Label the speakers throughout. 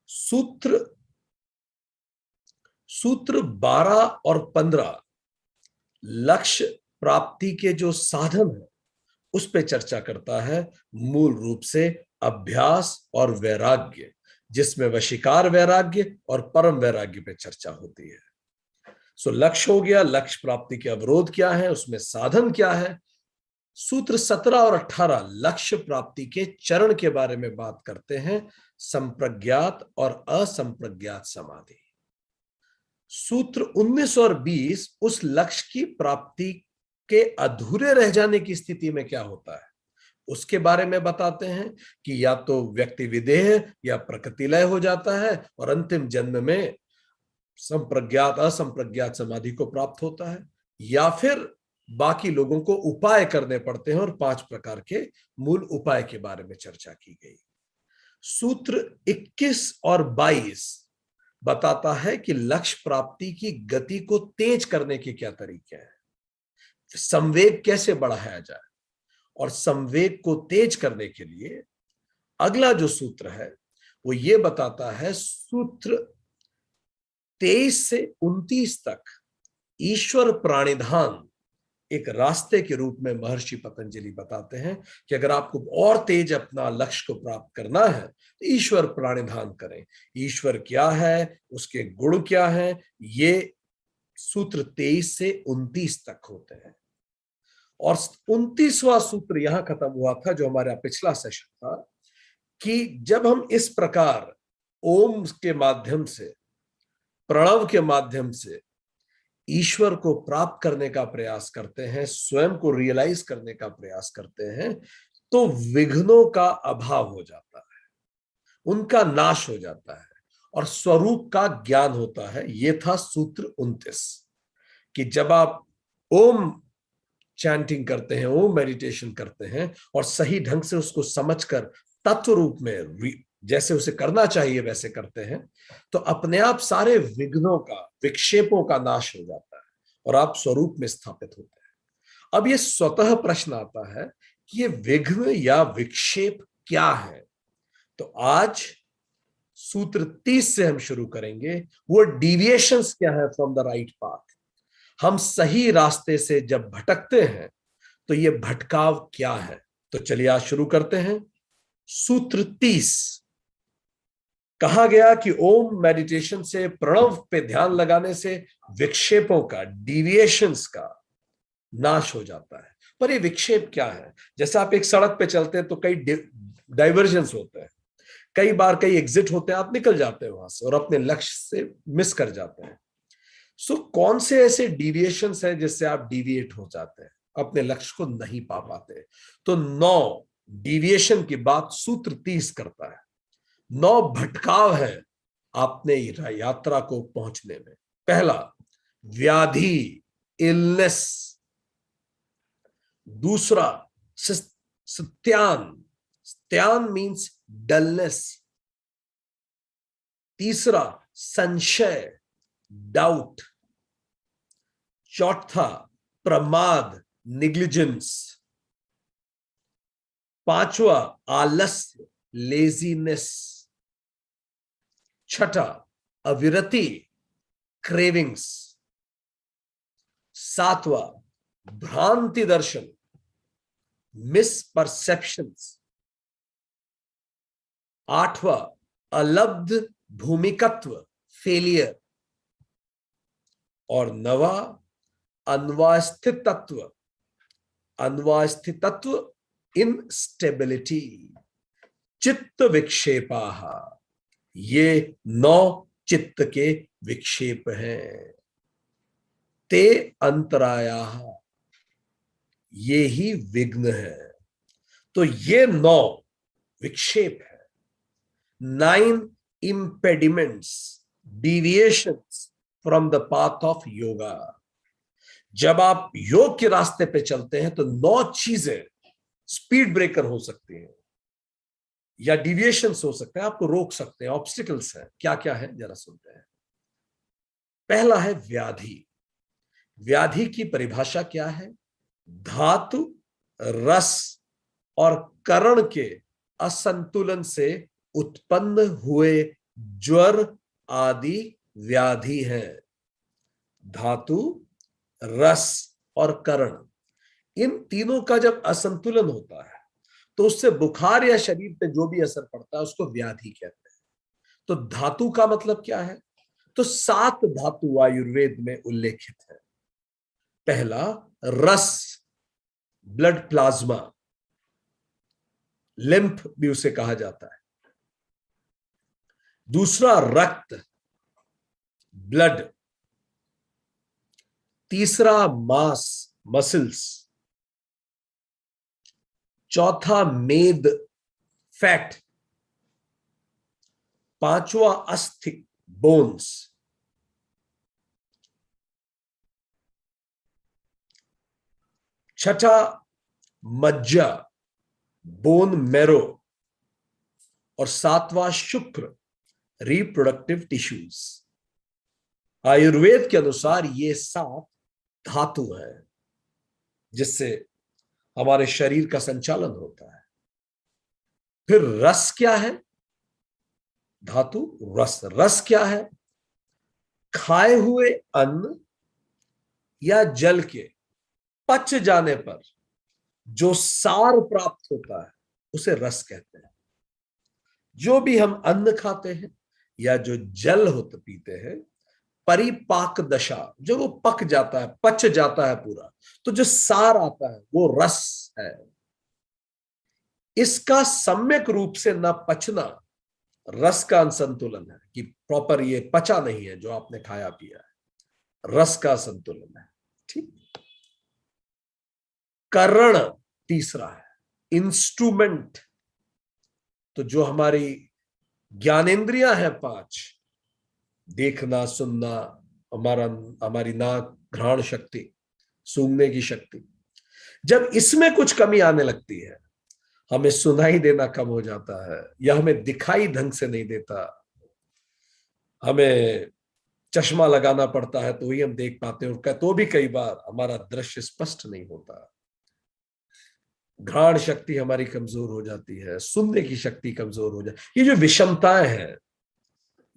Speaker 1: सूत्र 12 और 15 लक्ष्य प्राप्ति के जो साधन है उस पे चर्चा करता है, मूल रूप से अभ्यास और वैराग्य, जिसमें वशीकार वैराग्य और परम वैराग्य पे चर्चा होती है। सो लक्ष्य हो गया, लक्ष्य प्राप्ति के अवरोध क्या है, उसमें साधन क्या है। सूत्र 17 और 18 लक्ष्य प्राप्ति के चरण के बारे में बात करते हैं, संप्रज्ञात और असंप्रज्ञात समाधि। सूत्र 19 और 20 उस लक्ष्य की प्राप्ति के अधूरे रह जाने की स्थिति में क्या होता है उसके बारे में बताते हैं कि या तो व्यक्ति विदेह या प्रकृतिलय हो जाता है और अंतिम जन्म में संप्रज्ञात असंप्रज्ञात समाधि को प्राप्त होता है, या फिर बाकी लोगों को उपाय करने पड़ते हैं और 5 प्रकार के मूल उपाय के बारे में चर्चा की गई। सूत्र 21 और 22 बताता है कि लक्ष्य प्राप्ति की गति को तेज करने के क्या तरीके हैं, संवेग कैसे बढ़ाया जाए, और संवेग को तेज करने के लिए अगला जो सूत्र है वो ये बताता है, सूत्र 23 से 29 तक ईश्वर प्राणिधान एक रास्ते के रूप में महर्षि पतंजलि बताते हैं कि अगर आपको और तेज अपना लक्ष्य को प्राप्त करना है तो ईश्वर प्राणिधान करें। ईश्वर क्या है, उसके गुण क्या है, ये सूत्र 23 से 29 तक होते हैं। और 29वां सूत्र यहां खत्म हुआ था जो हमारा पिछला सेशन था, कि जब हम इस प्रकार ओम के माध्यम से, प्रणव के माध्यम से ईश्वर को प्राप्त करने का प्रयास करते हैं, स्वयं को रियलाइज करने का प्रयास करते हैं, तो विघ्नों का अभाव हो जाता है, उनका नाश हो जाता है और स्वरूप का ज्ञान होता है। यह था सूत्र 29, कि जब आप ओम चैंटिंग करते हैं, ओम मेडिटेशन करते हैं और सही ढंग से उसको समझकर तत्व रूप में जैसे उसे करना चाहिए वैसे करते हैं, तो अपने आप सारे विघ्नों का, विक्षेपों का नाश हो जाता है और आप स्वरूप में स्थापित होते हैं। अब ये स्वतः प्रश्न आता है कि ये विघ्न या विक्षेप क्या है। तो आज सूत्र 30 से हम शुरू करेंगे, वो डिविएशंस क्या है फ्रॉम द राइट पाथ। हम सही रास्ते से जब भटकते हैं तो ये भटकाव क्या है। तो चलिए आज शुरू करते हैं। सूत्र 30 कहा गया कि ओम मेडिटेशन से, प्रणव पे ध्यान लगाने से विक्षेपों का, डिविएशंस का नाश हो जाता है। पर ये विक्षेप क्या है? जैसे आप एक सड़क पे चलते हैं तो कई डाइवर्जन्स होते हैं, कई बार कई एग्जिट होते हैं, आप निकल जाते हैं वहां से और अपने लक्ष्य से मिस कर जाते हैं। सो कौन से ऐसे डिविएशंस हैं जिससे आप डिविएट हो जाते हैं, अपने लक्ष्य को नहीं पा पाते? तो 9 डिविएशन की बात सूत्र 30 करता है। 9 भटकाव है आपने यात्रा को पहुंचने में। पहला, व्याधि, इलनेस। दूसरा, सत्यान, सत्यान मीन्स डलनेस। तीसरा, संशय, डाउट। चौथा, प्रमाद, निग्लिजेंस। पांचवा, आलस्य, लेजीनेस। छठा, अविरति, क्रेविंग्स। सातवां, भ्रांति दर्शन, मिसपरसेप्शंस। आठवां, अलब्ध भूमिकत्व, फेलियर। और 9वां, अन्वास्थितत्व, अन्वास्थितत्व, इनस्टेबिलिटी, चित्त विक्षेपा। ये 9 चित्त के विक्षेप हैं। ते अंतराया, ये ही विघ्न है। तो ये 9 विक्षेप है, 9 impediments, deviations from the path of yoga। जब आप योग के रास्ते पे चलते हैं तो 9 चीजें स्पीड ब्रेकर हो सकती हैं या डिविएशंस हो सकते हैं, आपको रोक सकते हैं, ऑब्स्टिकल्स हैं। क्या क्या है जरा सुनते हैं। पहला है व्याधि। व्याधि की परिभाषा क्या है? धातु, रस और करण के असंतुलन से उत्पन्न हुए ज्वर आदि व्याधि है। धातु, रस और करण, इन तीनों का जब असंतुलन होता है तो उससे बुखार या शरीर पे जो भी असर पड़ता है उसको व्याधि कहते हैं। तो धातु का मतलब क्या है? तो 7 धातु आयुर्वेद में उल्लेखित है। पहला रस, ब्लड प्लाज्मा, लिम्फ भी उसे कहा जाता है। दूसरा रक्त, ब्लड। तीसरा मांस, मसल्स। चौथा मेद, फैट। पांचवा अस्थि, बोन्स। छठा मज्जा, बोन मैरो। और सातवां शुक्र, रिप्रोडक्टिव टिश्यूज। आयुर्वेद के अनुसार ये 7 धातु है जिससे हमारे शरीर का संचालन होता है। फिर रस क्या है? धातु रस, रस क्या है? खाए हुए अन्न या जल के पच जाने पर जो सार प्राप्त होता है उसे रस कहते हैं। जो भी हम अन्न खाते हैं या जो जल होते पीते हैं, परिपाक दशा, जब वो पक जाता है, पच जाता है पूरा, तो जो सार आता है वो रस है। इसका सम्यक रूप से न पचना रस का असंतुलन है, कि प्रॉपर ये पचा नहीं है जो आपने खाया पिया है, रस का संतुलन है। ठीक। करण तीसरा है, इंस्ट्रूमेंट। तो जो हमारी ज्ञानेंद्रियां हैं 5, देखना, सुनना, हमारी नाक, घ्राण शक्ति, सूंघने की शक्ति, जब इसमें कुछ कमी आने लगती है, हमें सुनाई देना कम हो जाता है या हमें दिखाई ढंग से नहीं देता, हमें चश्मा लगाना पड़ता है तो ही हम देख पाते हैं, तो भी कई बार हमारा दृश्य स्पष्ट नहीं होता, घ्राण शक्ति हमारी कमजोर हो जाती है, सुनने की शक्ति कमजोर हो जाती है, ये जो विषमताएं हैं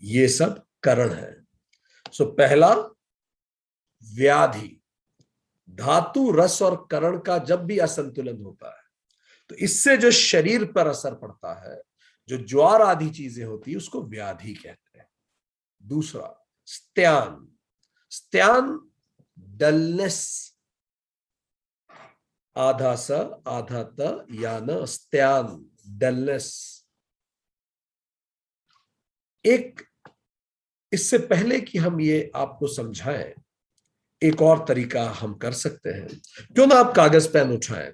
Speaker 1: ये सब करण है। सो पहला व्याधि, धातु, रस और करण का जब भी असंतुलन होता है तो इससे जो शरीर पर असर पड़ता है, जो ज्वार आदि चीजें होती है, उसको व्याधि कहते हैं। दूसरा स्त्यान, स्त्यान डलनेस, आधा स आधा त यान स्त्यान, डलनेस। एक, इससे पहले कि हम ये आपको समझाएं, एक और तरीका हम कर सकते हैं। क्यों ना आप कागज पेन उठाएं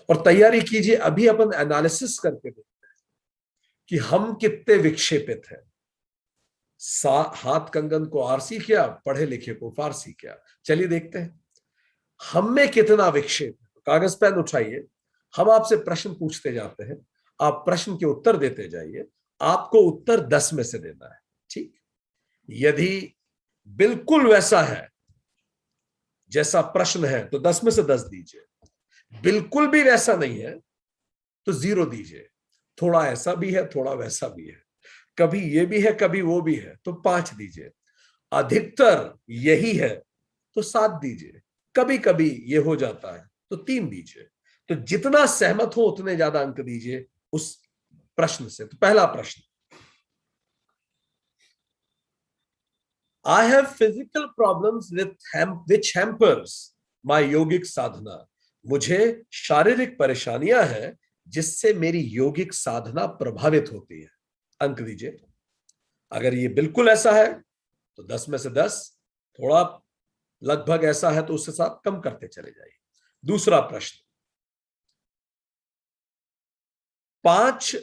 Speaker 1: और तैयारी कीजिए। अभी अपन एनालिसिस करके देखते हैं कि हम कितने विक्षेपित हैं। हाथ कंगन को आरसी किया, पढ़े लिखे को फारसी किया। चलिए देखते हैं हम में कितना विक्षेप है। कागज पेन उठाइए, हम आपसे प्रश्न पूछते जाते हैं, आप प्रश्न के उत्तर देते जाइए। आपको उत्तर 10 में से देना है। ठीक। यदि बिल्कुल वैसा है जैसा प्रश्न है तो 10 में से 10 दीजिए, बिल्कुल भी वैसा नहीं है तो 0 दीजिए, थोड़ा ऐसा भी है, थोड़ा वैसा भी है, कभी ये भी है, कभी वो भी है, तो 5 दीजिए, अधिकतर यही है तो 7 दीजिए, कभी कभी ये हो जाता है तो 3 दीजिए। तो जितना सहमत हो उतने ज्यादा अंक दीजिए उस प्रश्न से। तो पहला प्रश्न, I have physical problems which hampers my yogic साधना। मुझे शारीरिक परेशानियां हैं जिससे मेरी योगिक साधना प्रभावित होती है। अंक दीजिए। अगर ये बिल्कुल ऐसा है तो 10 में से 10, थोड़ा लगभग ऐसा है तो उसके साथ कम करते चले जाइए। दूसरा प्रश्न, 5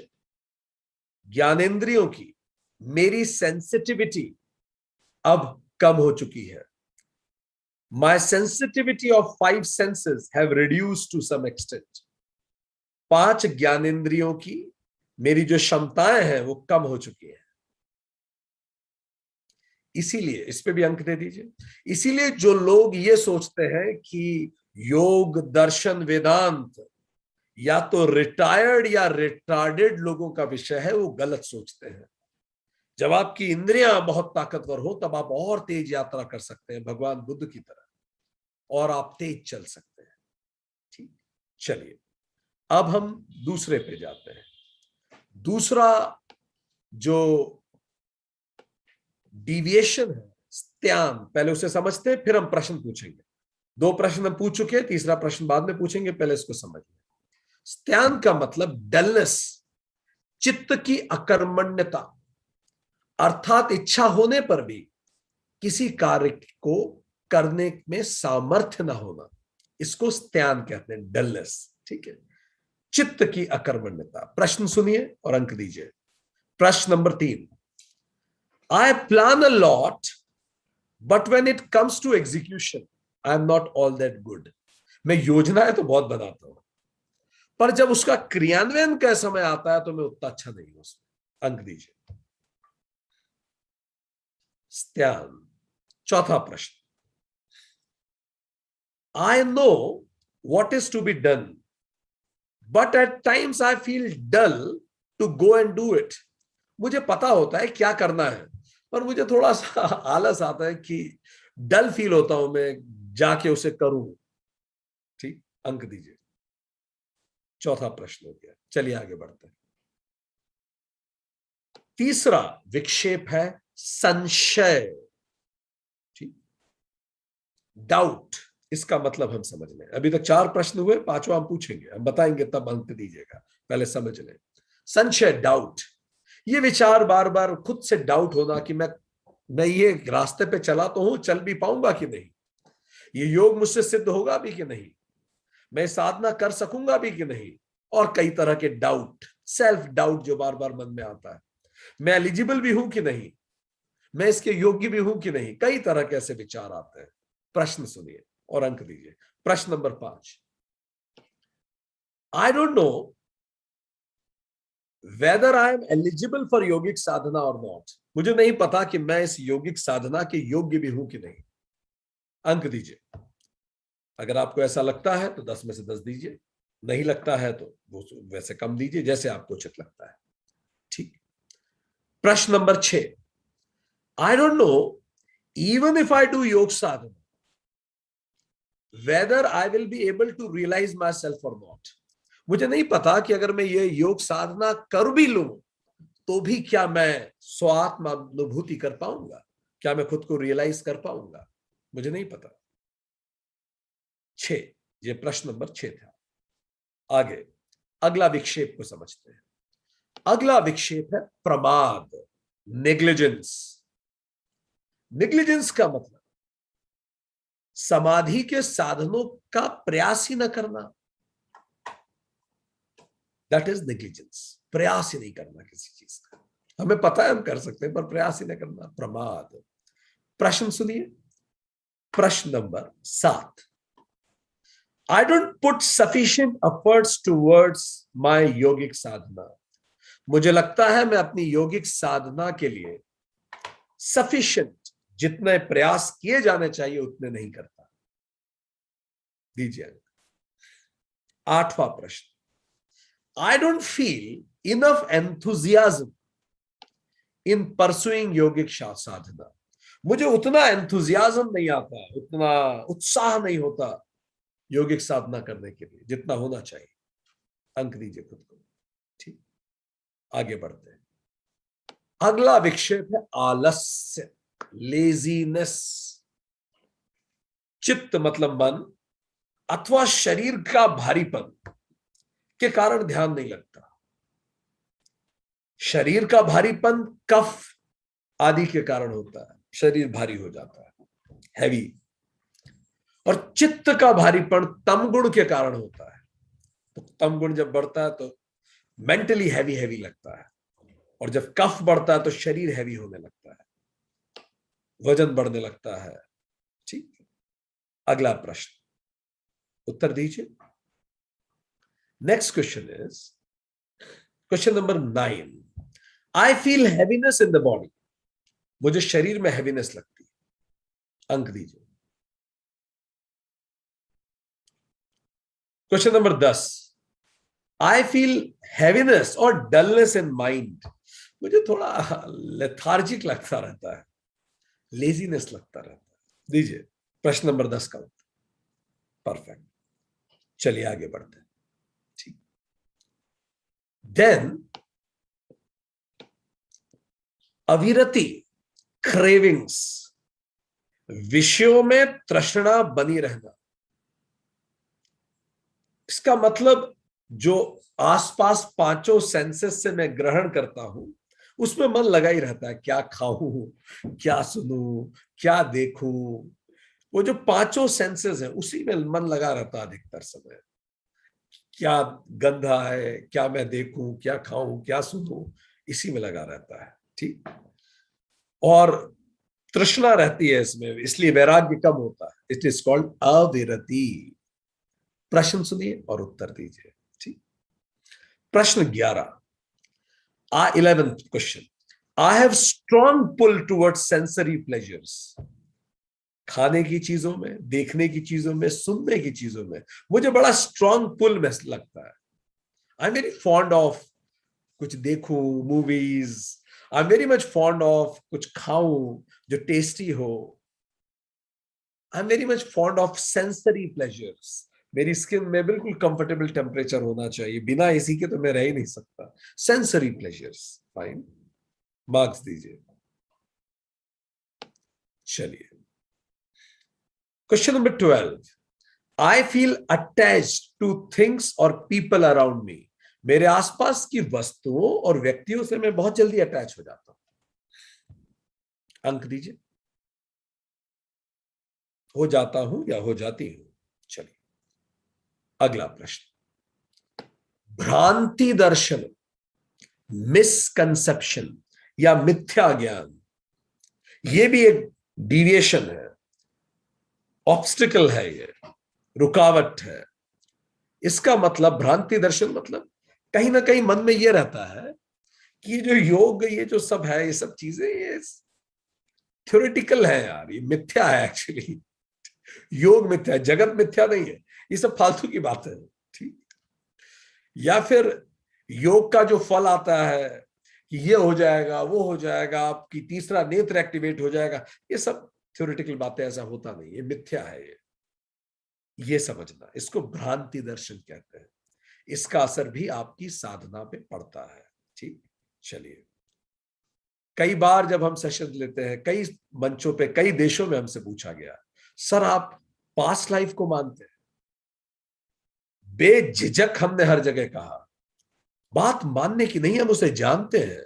Speaker 1: ज्ञानेंद्रियों की मेरी सेंसिटिविटी अब कम हो चुकी है। My sensitivity of 5 senses have reduced to some extent। 5 ज्ञानेंद्रियों की मेरी जो क्षमताएं हैं वो कम हो चुकी हैं। इसीलिए इस पे भी अंक दे दीजिए। इसीलिए जो लोग ये सोचते हैं कि योग, दर्शन, वेदांत या तो रिटायर्ड या रिटार्डेड लोगों का विषय है, वो गलत सोचते हैं। जब आपकी इंद्रियां बहुत ताकतवर हो तब आप और तेज यात्रा कर सकते हैं भगवान बुद्ध की तरह, और आप तेज चल सकते हैं। ठीक, चलिए अब हम दूसरे पे जाते हैं। दूसरा जो डिविएशन है, स्त्यान, पहले उसे समझते हैं फिर हम प्रश्न पूछेंगे। 2 प्रश्न हम पूछ चुके हैं, तीसरा प्रश्न बाद में पूछेंगे, पहले इसको समझिए। स्त्यान का मतलब डलनेस, चित्त की अकर्मण्यता, अर्थात इच्छा होने पर भी किसी कार्य को करने में सामर्थ्य ना होना, इसको स्त्यान कहते हैं, डलनेस। ठीक है, चित्त की अकर्मण्यता। प्रश्न सुनिए और अंक दीजिए। प्रश्न number 3, I plan a lot but when it comes to execution I am not all that good. मैं योजना है तो बहुत बनाता हूं, पर जब उसका क्रियान्वयन का समय आता है तो मैं उतना अच्छा नहीं हूं उसमें। अंक दीजिए। स्त्यान। चौथा प्रश्न, I know what is to be done, but at times I feel dull to go and do it. मुझे पता होता है क्या करना है, पर मुझे थोड़ा सा आलस आता है कि डल फील होता हूं मैं जाके उसे करूं। ठीक, अंक दीजिए। चौथा प्रश्न हो गया, चलिए आगे बढ़ते हैं। तीसरा विक्षेप है संशय। ठीक, डाउट, इसका मतलब हम समझ लें। अभी तक 4 प्रश्न हुए, 5वां हम पूछेंगे, हम बताएंगे तब अंक दीजिएगा, पहले समझ लें। संशय, डाउट, ये विचार बार बार खुद से डाउट होना कि मैं ये रास्ते पे चला तो हूं, चल भी पाऊंगा कि नहीं, ये योग मुझसे सिद्ध होगा भी कि नहीं, मैं साधना कर सकूंगा भी कि नहीं, और कई तरह के डाउट, सेल्फ डाउट जो बार बार मन में आता है। मैं एलिजिबल भी हूं कि नहीं, मैं इसके योग्य भी हूं कि नहीं, कई तरह के ऐसे विचार आते हैं। प्रश्न सुनिए और अंक दीजिए। प्रश्न number 5, I don't know whether I am eligible for yogic sadhana और नॉट। मुझे नहीं पता कि मैं इस योगिक साधना के योग्य भी हूं कि नहीं। अंक दीजिए। अगर आपको ऐसा लगता है तो 10 में से 10 दीजिए, नहीं लगता है तो वो वैसे कम दीजिए, जैसे आपको उचित लगता है। ठीक, प्रश्न number 6, I don't know even if I do yoga sadhana whether I will be able to realise myself और नॉट। मुझे नहीं पता कि अगर मैं ये योग साधना कर भी लूं तो भी क्या मैं स्वात्म अनुभूति कर पाऊंगा, क्या मैं खुद को रियलाइज कर पाऊंगा, मुझे नहीं पता। 6, ये प्रश्न नंबर 6 था। आगे अगला विक्षेप को समझते हैं। अगला विक्षेप है प्रमाद, नेग्लिजेंस। नेग्लिजेंस का मतलब समाधि के साधनों का प्रयास ही न करना, दैट इज नेग्लिजेंस। प्रयास ही नहीं करना किसी चीज का, हमें पता है हम कर सकते हैं पर प्रयास ही नहीं करना, प्रमाद। प्रश्न सुनिए। प्रश्न number 7, I don't put sufficient efforts towards my yogic sadhana. मुझे लगता है मैं अपनी योगिक साधना के लिए सफिशिएंट, जितने प्रयास किए जाने चाहिए उतने नहीं करता। दीजिए। 8वां प्रश्न, I don't feel enough enthusiasm in pursuing yogic साधना। मुझे उतना एंथुजियाज्म नहीं आता, उतना उत्साह नहीं होता योगिक साधना करने के लिए जितना होना चाहिए। अंक दीजिए खुद को। ठीक, आगे बढ़ते हैं। अगला विक्षेप है आलस्य, लेजीनेस। चित्त मतलब मन अथवा शरीर का भारीपन के कारण ध्यान नहीं लगता। शरीर का भारीपन कफ आदि के कारण होता है, शरीर भारी हो जाता है, हैवी। और चित्त का भारीपन तम गुण के कारण होता है। तो तम गुण जब बढ़ता है तो मेंटली हैवी हैवी लगता है, और जब कफ बढ़ता है तो शरीर हैवी होने लगता है, वजन बढ़ने लगता है। ठीक, अगला प्रश्न, उत्तर दीजिए। Next question is question number 9, I feel heaviness in the body. मुझे शरीर में हैवीनेस लगती है। अंक दीजिए। Question number 10, I feel heaviness और डलनेस इन माइंड। मुझे थोड़ा लेथार्जिक लगता रहता है, लेजीनेस लगता रहता है। दीजिए प्रश्न नंबर 10 का उत्तर। परफेक्ट, चलिए आगे बढ़ते हैं। ठीक, देन अविरति, क्रेविंग्स, विषयों में तृष्णा बनी रहना। इसका मतलब जो आसपास पांचों सेंसेस से मैं ग्रहण करता हूं उसमें मन लगा ही रहता है, क्या खाऊं, क्या सुनूं, क्या देखूं। वो जो पांचों सेंसेस है उसी में मन लगा रहता है अधिकतर समय। क्या गंध है, क्या मैं देखूं, क्या खाऊं, क्या सुनूं, इसी में लगा रहता है। ठीक, और तृष्णा रहती है इसमें, इसलिए वैराग्य कम होता है। It is called avirati. प्रश्न सुनिए और उत्तर दीजिए। ठीक, प्रश्न 11, 11th question. I have strong pull towards sensory pleasures. खाने की चीजों में, देखने की चीजों में, सुनने की चीजों में मुझे बड़ा स्ट्रॉन्ग पुल में लगता है। I am very fond of कुछ देखूं, movies. I am very much fond of कुछ खाऊं जो टेस्टी हो। I am very much fond of sensory pleasures. मेरी स्किन में बिल्कुल कंफर्टेबल टेम्परेचर होना चाहिए, बिना एसी के तो मैं रह ही नहीं सकता। सेंसरी प्लेजर्स, फाइन, मार्क्स दीजिए। चलिए question number 12, I feel attached two things और पीपल अराउंड मी। मेरे आसपास की वस्तुओं और व्यक्तियों से मैं बहुत जल्दी अटैच हो जाता हूं। अंक दीजिए, हो जाता हूं या हो जाती हूं। चलिए अगला प्रश्न। भ्रांति दर्शन, मिसकंसेप्शन या मिथ्या ज्ञान, ये भी एक डिविएशन है, ऑब्स्टिकल है, ये रुकावट है। इसका मतलब भ्रांति दर्शन मतलब कहीं ना कहीं मन में ये रहता है कि जो योग, ये जो सब है, ये सब चीजें, ये थ्योरेटिकल है यार, ये मिथ्या है एक्चुअली। योग मिथ्या है, जगत मिथ्या नहीं है, ये सब फालतू की बात है। ठीक, या फिर योग का जो फल आता है कि ये हो जाएगा, वो हो जाएगा, आपकी तीसरा नेत्र एक्टिवेट हो जाएगा, ये सब थ्योरेटिकल बातें, ऐसा होता नहीं, ये मिथ्या है। ये समझना, इसको भ्रांति दर्शन कहते हैं। इसका असर भी आपकी साधना पे पड़ता है। ठीक, चलिए कई बार जब हम सेशन लेते हैं, कई मंचों पे, कई देशों में हमसे पूछा गया, सर आप पास्ट लाइफ को मानते हैं? बेझिझक हमने हर जगह कहा, बात मानने की नहीं, हम उसे जानते हैं।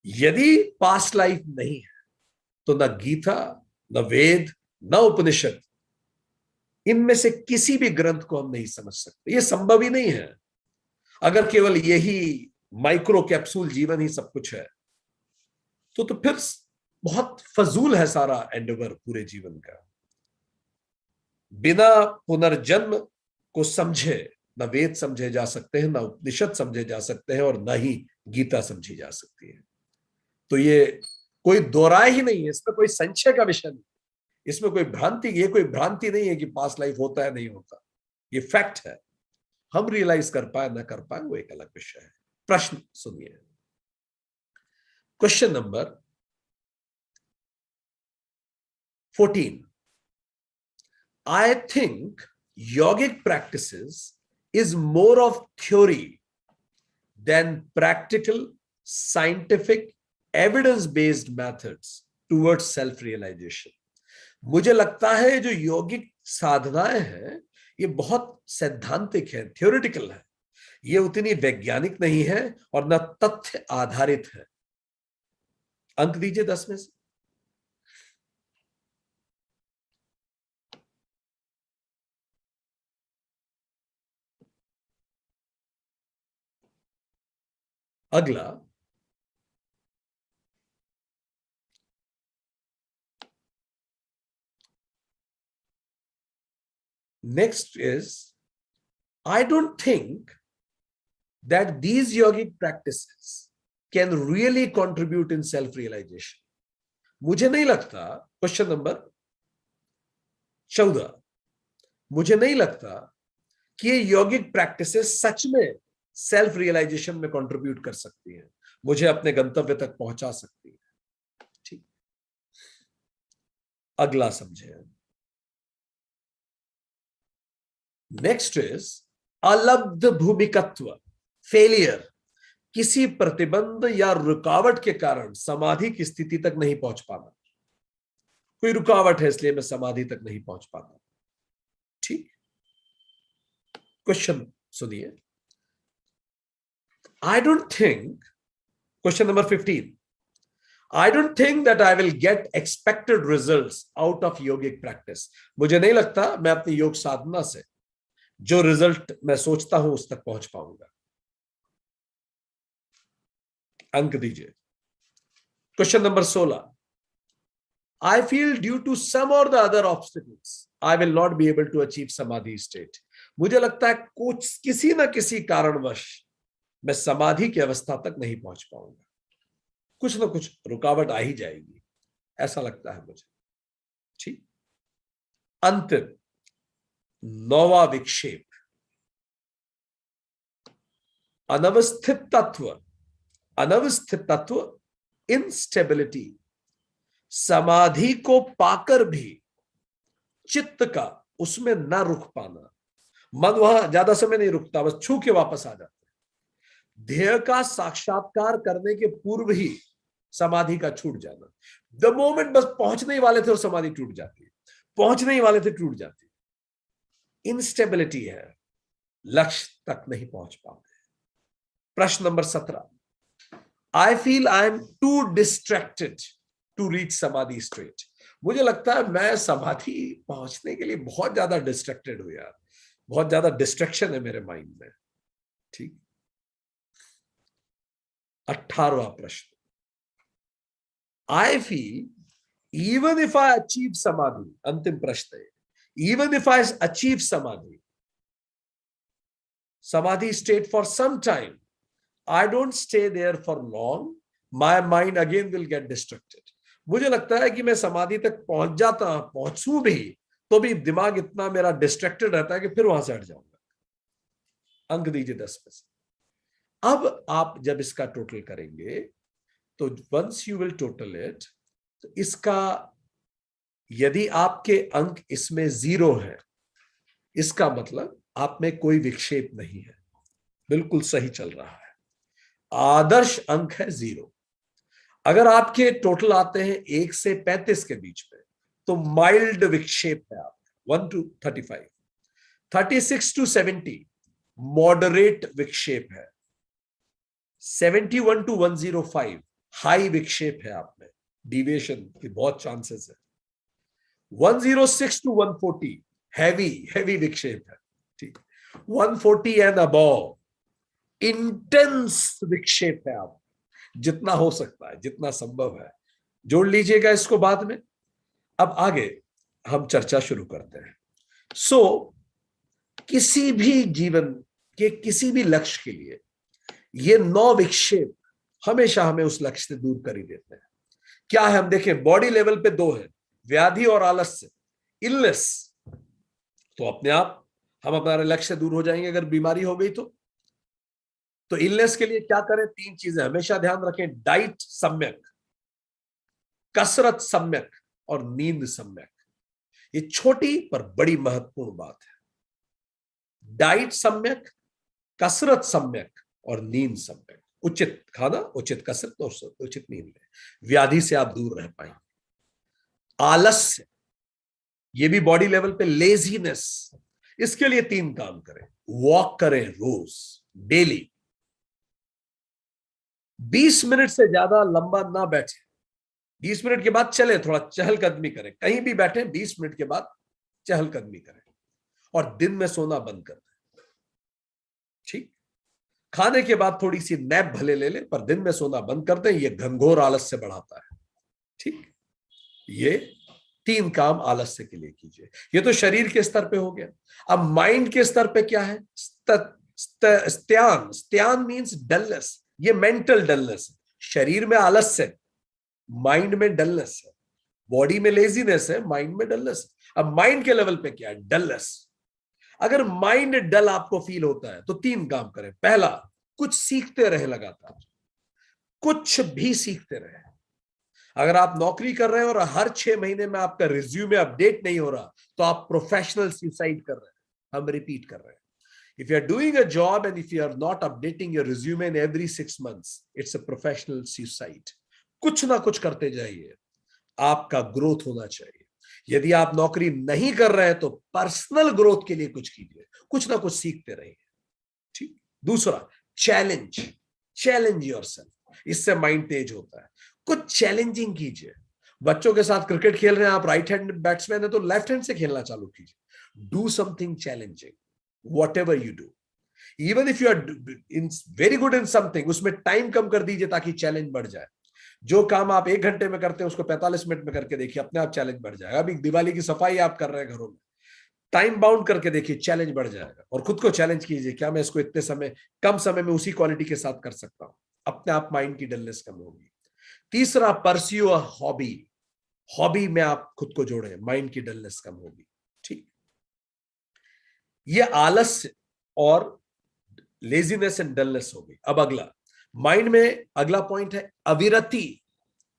Speaker 1: यदि पास्ट लाइफ नहीं है तो न गीता, न वेद, न उपनिषद, इनमें से किसी भी ग्रंथ को हम नहीं समझ सकते। ये संभव ही नहीं है। अगर केवल यही माइक्रो कैप्सूल जीवन ही सब कुछ है तो फिर बहुत फजूल है सारा एंडेवर पूरे जीवन का। बिना पुनर्जन्म को समझे न वेद समझे जा सकते हैं, न उपनिषद समझे जा सकते हैं, और न ही गीता समझी जा सकती है। तो ये कोई दोराय ही नहीं है, इसमें कोई संशय का विषय नहीं, इसमें कोई भ्रांति, ये कोई भ्रांति नहीं है कि पास्ट लाइफ होता है नहीं होता, ये फैक्ट है। हम रियलाइज कर पाए ना कर पाए वो एक अलग विषय है। प्रश्न सुनिए, question number 14, I think yogic practices is more of theory than practical, scientific, evidence-based methods towards self-realization. मुझे लगता है जो योगिक साधनाएं हैं ये बहुत सैद्धांतिक है, थ्योरेटिकल है, ये उतनी वैज्ञानिक नहीं है और न तथ्य आधारित है। अंक दीजिए 10 में से। अगला, next is, I don't think that these yogic practices can really contribute in self-realization. मुझे नहीं लगता, क्वेश्चन नंबर 14, मुझे नहीं लगता कि ये यौगिक प्रैक्टिसेस सच में सेल्फ रियलाइजेशन में कंट्रीब्यूट कर सकती हैं। मुझे अपने गंतव्य तक पहुंचा सकती है। ठीक, अगला समझे। Next is alabdha bhumikatva, failure. किसी प्रतिबंध या रुकावट के कारण समाधि की स्थिति तक नहीं पहुंच पाना। कोई रुकावट है इसलिए मैं समाधि तक नहीं पहुंच पाता। ठीक, क्वेश्चन सुनिए। I don't think, question number 15, I don't think that I will get expected results out of yogic practice. मुझे नहीं लगता मैं अपनी योग साधना से जो रिजल्ट मैं सोचता हूं उस तक पहुंच पाऊंगा। अंक दीजिए। Question number 16, I feel due to some or the other obstacles, I will not be able to achieve samadhi state. मुझे लगता है कुछ किसी ना किसी कारणवश मैं समाधि की अवस्था तक नहीं पहुंच पाऊंगा। कुछ ना कुछ रुकावट आ ही जाएगी, ऐसा लगता है मुझे। ठीक, अंतिम 9वां विक्षेप, अनवस्थित तत्व। अनवस्थित तत्व, इंस्टेबिलिटी। समाधि को पाकर भी चित्त का उसमें ना रुक पाना। मन वहां ज्यादा समय नहीं रुकता, बस छू के वापस आ जाता है। ध्येय का साक्षात्कार करने के पूर्व ही समाधि का छूट जाना। द मोमेंट बस पहुंचने ही वाले थे और समाधि टूट जाती है, पहुंचने ही वाले थे टूट जाती है। इंस्टेबिलिटी है, लक्ष्य तक नहीं पहुंच पाते। प्रश्न number 17, I feel I am too distracted to reach samadhi state. मुझे लगता है मैं समाधि पहुंचने के लिए बहुत ज्यादा डिस्ट्रैक्टेड हूं यार, बहुत ज्यादा डिस्ट्रैक्शन है मेरे माइंड में। ठीक, 18वां प्रश्न, I feel even if I achieve samadhi. अंतिम प्रश्न है, even if I achieve samadhi state for some time, I don't stay there for long, my mind again will get distracted. मुझे लगता है कि मैं समाधि तक पहुंचूं भी तो भी दिमाग इतना मेरा डिस्ट्रैक्टेड रहता है कि फिर वहां से हट जाऊंगा। अंक दीजिए 10 में से। अब आप जब इसका टोटल करेंगे तो once you will total it, तो इसका यदि आपके अंक इसमें 0 है, इसका मतलब आप में कोई विक्षेप नहीं है, बिल्कुल सही चल रहा है। आदर्श अंक है 0। अगर आपके टोटल आते हैं 1 से 35 के बीच में, तो माइल्ड विक्षेप है आपका 1 to 35, 36 to 70 मॉडरेट विक्षेप है, 71 to 105 हाई विक्षेप है आप में, डिविएशन की बहुत चांसेस है, 106 to 140 हैवी विक्षेप है। ठीक, 140 एंड अबव इंटेंस विक्षेप है आप, जितना हो सकता है, जितना संभव है। जोड़ लीजिएगा इसको बाद में। अब आगे हम चर्चा शुरू करते हैं। किसी भी जीवन के किसी भी लक्ष्य के लिए ये 9 विक्षेप हमेशा हमें उस लक्ष्य से दूर कर ही देते हैं। क्या है हम देखें, बॉडी लेवल पे 2 है, व्याधि और आलस्य, इलनेस। तो अपने आप हम हमारे लक्ष्य से दूर हो जाएंगे अगर बीमारी हो गई तो इलनेस के लिए क्या करें? 3 चीजें हमेशा ध्यान रखें, डाइट सम्यक, कसरत सम्यक और नींद सम्यक। ये छोटी पर बड़ी महत्वपूर्ण बात है। डाइट सम्यक, कसरत सम्यक और नींद सम्यक। उचित खाना, उचित कसरत और उचित नींद लें, व्याधि से आप दूर रह पाएंगे। आलस्य, ये भी बॉडी लेवल पे, लेजीनेस, इसके लिए 3 काम करें। वॉक करें रोज, डेली, 20 मिनट से ज्यादा लंबा ना बैठे, 20 मिनट के बाद चले, थोड़ा चहलकदमी करें, कहीं भी बैठे 20 मिनट के बाद चहलकदमी करें, और दिन में सोना बंद कर दें। ठीक, खाने के बाद थोड़ी सी नैप भले ले लें, पर दिन में सोना बंद कर दें, ये घनघोर आलस्य बढ़ाता है। ठीक, ये 3 काम आलस्य के लिए कीजिए। ये तो शरीर के स्तर पे हो गया। अब माइंड के स्तर पे क्या है? स्त्यान मीन्स डलनेस, ये मेंटल डलनेस है। शरीर में आलस्य, माइंड में डलनेस है, बॉडी में लेजीनेस है, माइंड में डलनेस है। अब माइंड के लेवल पे क्या है? डलनेस। अगर माइंड डल आपको फील होता है तो 3 काम करें। पहला, कुछ सीखते रहे लगातार, कुछ भी सीखते रहे। अगर आप नौकरी कर रहे हैं और हर 6 महीने में आपका रिज्यूमे अपडेट नहीं हो रहा, तो आप प्रोफेशनल सुसाइड कर रहे हैं। हम रिपीट कर रहे हैं, if you are doing a job and if you are not updating your resume in every 6 months, it's a professional suicide. कुछ ना कुछ करते जाइए, आपका ग्रोथ होना चाहिए। यदि आप नौकरी नहीं कर रहे हैं तो पर्सनल ग्रोथ के लिए कुछ कीजिए, कुछ ना कुछ सीखते रहिए। ठीक। दूसरा, चैलेंज, चैलेंज योरसेल्फ। इससे माइंड तेज होता है। कुछ चैलेंजिंग कीजिए। बच्चों के साथ क्रिकेट खेल रहे हैं आप, राइट हैंड बैट्समैन है तो लेफ्ट हैंड से खेलना चालू कीजिए। Do something challenging, whatever you do, even if you are very good in something, उसमें टाइम कम कर दीजिए ताकि चैलेंज बढ़ जाए। जो काम आप 1 घंटे में करते हैं उसको 45 मिनट में करके देखिए, अपने आप चैलेंज बढ़ जाएगा। अभी दिवाली की सफाई आप कर रहे हैं घरों में, टाइम बाउंड करके देखिए, चैलेंज बढ़ जाएगा। और खुद को चैलेंज कीजिए, क्या मैं इसको इतने समय, कम समय में उसी क्वालिटी के साथ कर सकता हूं। अपने आप माइंड की डलनेस कम होगी। तीसरा, परस्यू अ हॉबी। हॉबी में आप खुद को जोड़े, माइंड की डलनेस कम होगी। ठीक। ये आलस्य और लेजीनेस एंड डलनेस हो गई। अब अगला माइंड में अगला पॉइंट है अविरति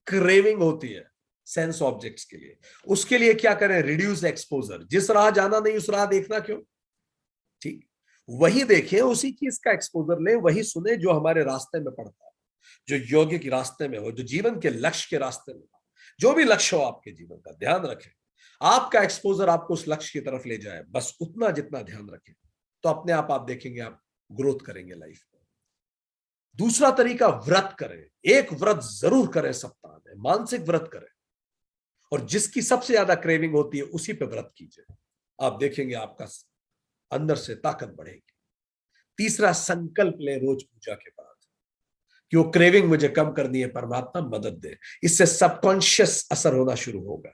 Speaker 1: क्रेविंग होती है सेंस ऑब्जेक्ट्स के लिए। उसके लिए क्या करें? Reduce exposure. जिस राह जाना नहीं उस राह देखना क्यों? ठीक, वही देखें, उसी चीज का एक्सपोजर लें, वही सुने जो हमारे रास्ते में पड़ता है, जो योग्य के रास्ते में हो, जो जीवन के लक्ष्य के रास्ते में हो। जो भी लक्ष्य हो आपके जीवन का, ध्यान रखें आपका एक्सपोजर आपको उस लक्ष्य की तरफ ले जाए, बस उतना जितना ध्यान रखें, तो अपने आप देखेंगे आप ग्रोथ करेंगे लाइफ में। दूसरा तरीका, व्रत करें। एक व्रत जरूर करें सप्ताह में, मानसिक व्रत करें, और जिसकी सबसे ज्यादा क्रेविंग होती है उसी पे व्रत कीजिए। आप देखेंगे आपका अंदर से ताकत बढ़ेगी। तीसरा, संकल्प ले रोज पूजा के बाद कि वो क्रेविंग मुझे कम करनी है, परमात्मा मदद दे। इससे सबकॉन्शियस असर होना शुरू होगा।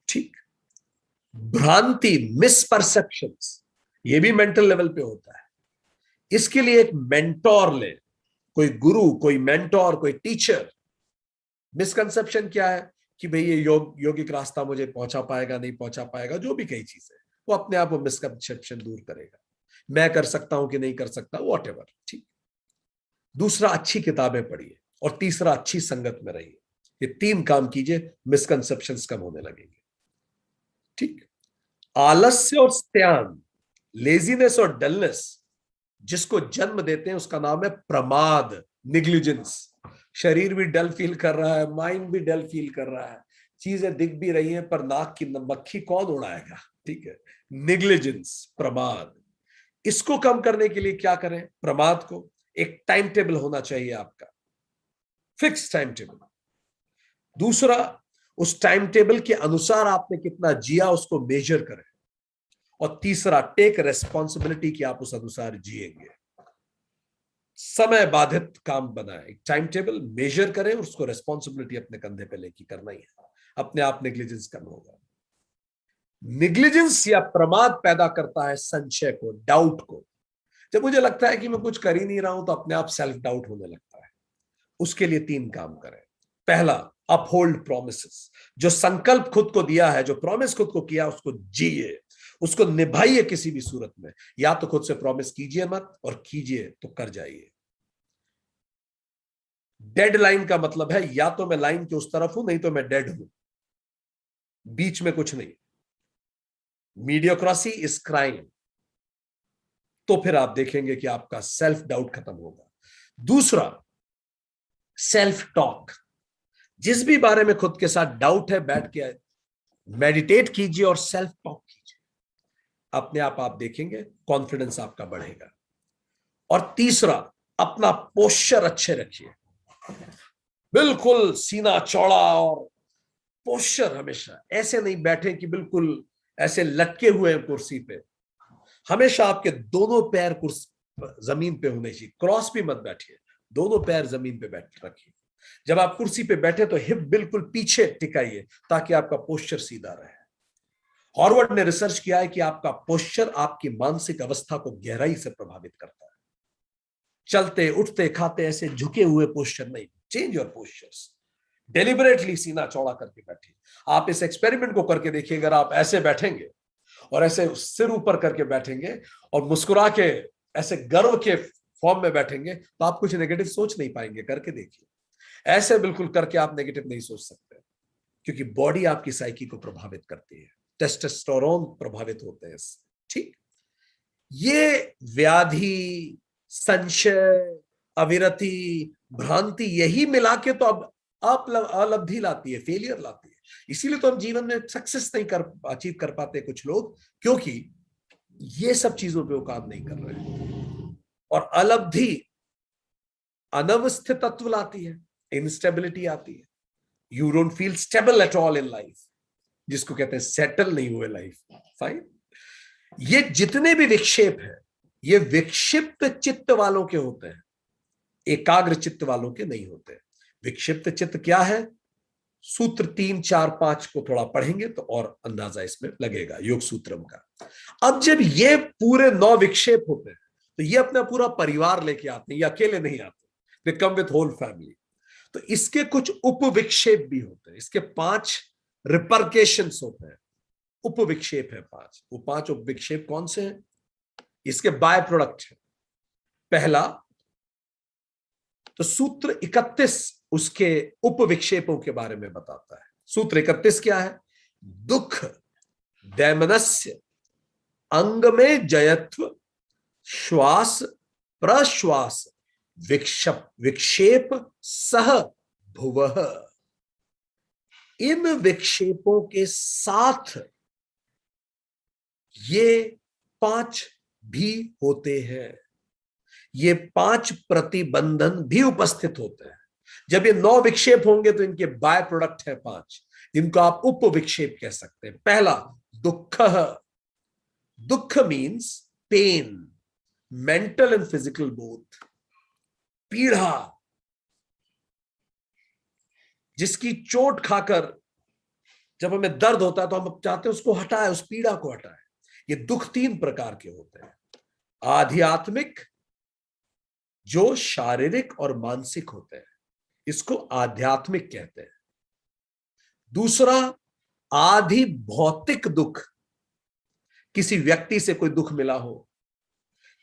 Speaker 1: ठीक। भ्रांति, मिसपरसेप्शंस, ये भी मेंटल लेवल पे होता है। इसके लिए एक मेंटोर ले, कोई गुरु, कोई मेंटोर, कोई टीचर। मिसकंसेप्शन क्या है कि भाई ये योगिक रास्ता मुझे पहुंचा पाएगा, नहीं पहुंचा पाएगा, जो भी कई चीजें, वो अपने आप वो मिसकंसेप्शन दूर करेगा। मैं कर सकता हूं कि नहीं कर सकता, वॉटएवर। ठीक। दूसरा, अच्छी किताबें पढ़िए, और तीसरा, अच्छी संगत में रहिए। ये 3 काम कीजिए, मिसकंसेप्शंस कम होने लगेंगे। ठीक। आलस्य और त्याग, लेजीनेस और डलनेस जिसको जन्म देते हैं उसका नाम है प्रमाद, निग्लिजेंस। शरीर भी डल फील कर रहा है, माइंड भी डल फील कर रहा है, चीजें दिख भी रही हैं, पर नाक की मक्खी कौन उड़ाएगा? ठीक है, निग्लिजेंस, प्रमाद। इसको कम करने के लिए क्या करें? प्रमाद को, एक टाइम टेबल होना चाहिए आपका, फिक्स टाइम टेबल। दूसरा, उस टाइम टेबल के अनुसार आपने कितना जिया उसको मेजर करें। और तीसरा, टेक रेस्पॉन्सिबिलिटी कि आप उस अनुसार जिएंगे। समय बाधित काम बनाए, टाइम टेबल मेजर करें, उसको रेस्पॉन्सिबिलिटी अपने कंधे पे लेके करना ही है। अपने आप नेग्लिजेंस कम होगा। नेग्लिजेंस या प्रमाद पैदा करता है संशय को, डाउट को। जब मुझे लगता है कि मैं कुछ कर ही नहीं रहा हूं तो अपने आप सेल्फ डाउट होने लगता है। उसके लिए 3 काम करें। पहला, अपहोल्ड प्रोमिसेस। जो संकल्प खुद को दिया है, जो प्रॉमिस खुद को किया, उसको जिए, उसको निभाइए किसी भी सूरत में। या तो खुद से प्रॉमिस कीजिए मत, और कीजिए तो कर जाइए। डेड लाइन का मतलब है या तो मैं लाइन के उस तरफ हूं, नहीं तो मैं डेड हूं, बीच में कुछ नहीं। Mediocrity is crime. तो फिर आप देखेंगे कि आपका सेल्फ डाउट खत्म होगा। दूसरा, सेल्फ टॉक। जिस भी बारे में खुद के साथ डाउट है, बैठ के मेडिटेट कीजिए और सेल्फ टॉक कीजिए। अपने आप देखेंगे कॉन्फिडेंस आपका बढ़ेगा। और तीसरा, अपना पोस्चर अच्छे रखिए, बिल्कुल सीना चौड़ा, और पोस्चर हमेशा ऐसे नहीं बैठे कि बिल्कुल ऐसे लटके हुए हैं कुर्सी पे। हमेशा आपके दोनों पैर जमीन पे होने चाहिए, क्रॉस भी मत बैठिए, दोनों पैर जमीन पे बैठ रखिए। जब आप कुर्सी पे बैठे तो हिप बिल्कुल पीछे टिकाइए ताकि आपका पोस्चर सीधा रहे। हॉर्वर्ड ने रिसर्च किया है कि आपका पोस्चर आपकी मानसिक अवस्था को गहराई से प्रभावित करता है। चलते उठते खाते ऐसे झुके हुए पोस्चर नहीं, चेंज योर पोस्चर्स। डेलिबरेटली सीना चौड़ा करके बैठिए। आप इस एक्सपेरिमेंट को करके देखिए, अगर आप ऐसे बैठेंगे और ऐसे सिर ऊपर करके बैठेंगे और मुस्कुरा के ऐसे गर्व के फॉर्म में बैठेंगे तो आप कुछ नेगेटिव सोच नहीं पाएंगे। करके देखिए। ऐसे बिल्कुल करके आप नेगेटिव नहीं सोच सकते, क्योंकि बॉडी आपकी साइकी को प्रभावित करती है, टेस्टोस्टेरोन प्रभावित होते हैं। ठीक, ये व्याधि, संशय, अविरति, भ्रांति, यही मिला के तो अब आप अलब्धि लाती है, फेलियर लाती है। इसीलिए तो हम जीवन में सक्सेस नहीं कर अचीव कर पाते कुछ लोग, क्योंकि ये सब चीजों पे वो काम नहीं कर रहे हैं। और अलब्धि अनवस्थित तत्व लाती है, इंस्टेबिलिटी आती है, you don't feel stable at all in life, जिसको कहते हैं सेटल नहीं हुए लाइफ। फाइन, ये जितने भी विक्षेप हैं, ये विक्षिप्त चित्त वालों के होते हैं, एकाग्र चित्त वालों के नहीं होते। विक्षिप्त चित्त क्या है? सूत्र 3, 4, 5 को थोड़ा पढ़ेंगे तो और अंदाजा इसमें लगेगा, योग सूत्रम का। अब जब ये पूरे 9 विक्षेप होते हैं, तो ये अपना पूरा परिवार लेके आते हैं, ये अकेले नहीं आते, दे कम विथ होल फैमिली। तो इसके कुछ उपविक्षेप भी होते हैं, इसके 5 रिपरकेशंस होते हैं, उपविक्षेप है 5। वो 5 उपविक्षेप कौन से हैं? इसके बाय प्रोडक्ट है। पहला तो सूत्र 31 उसके उपविक्षेपों के बारे में बताता है। सूत्र 31 क्या है? दुख दैमनस्य अंग में जयत्व श्वास प्रश्वास विक्षेप सह भुवः। इन विक्षेपों के साथ ये 5 भी होते हैं, ये 5 प्रतिबंधन भी उपस्थित होते हैं। जब ये 9 विक्षेप होंगे तो इनके बाय प्रोडक्ट है 5, जिनको आप उपविक्षेप कह सकते हैं। पहला दुख, दुख means pain, mental and physical both. पीड़ा, जिसकी चोट खाकर जब हमें दर्द होता है तो हम चाहते हैं उसको हटाए, उस पीड़ा को हटाए। ये दुख 3 प्रकार के होते हैं। आध्यात्मिक, जो शारीरिक और मानसिक होते हैं, इसको आध्यात्मिक कहते हैं। दूसरा आधि भौतिक दुख, किसी व्यक्ति से कोई दुख मिला हो,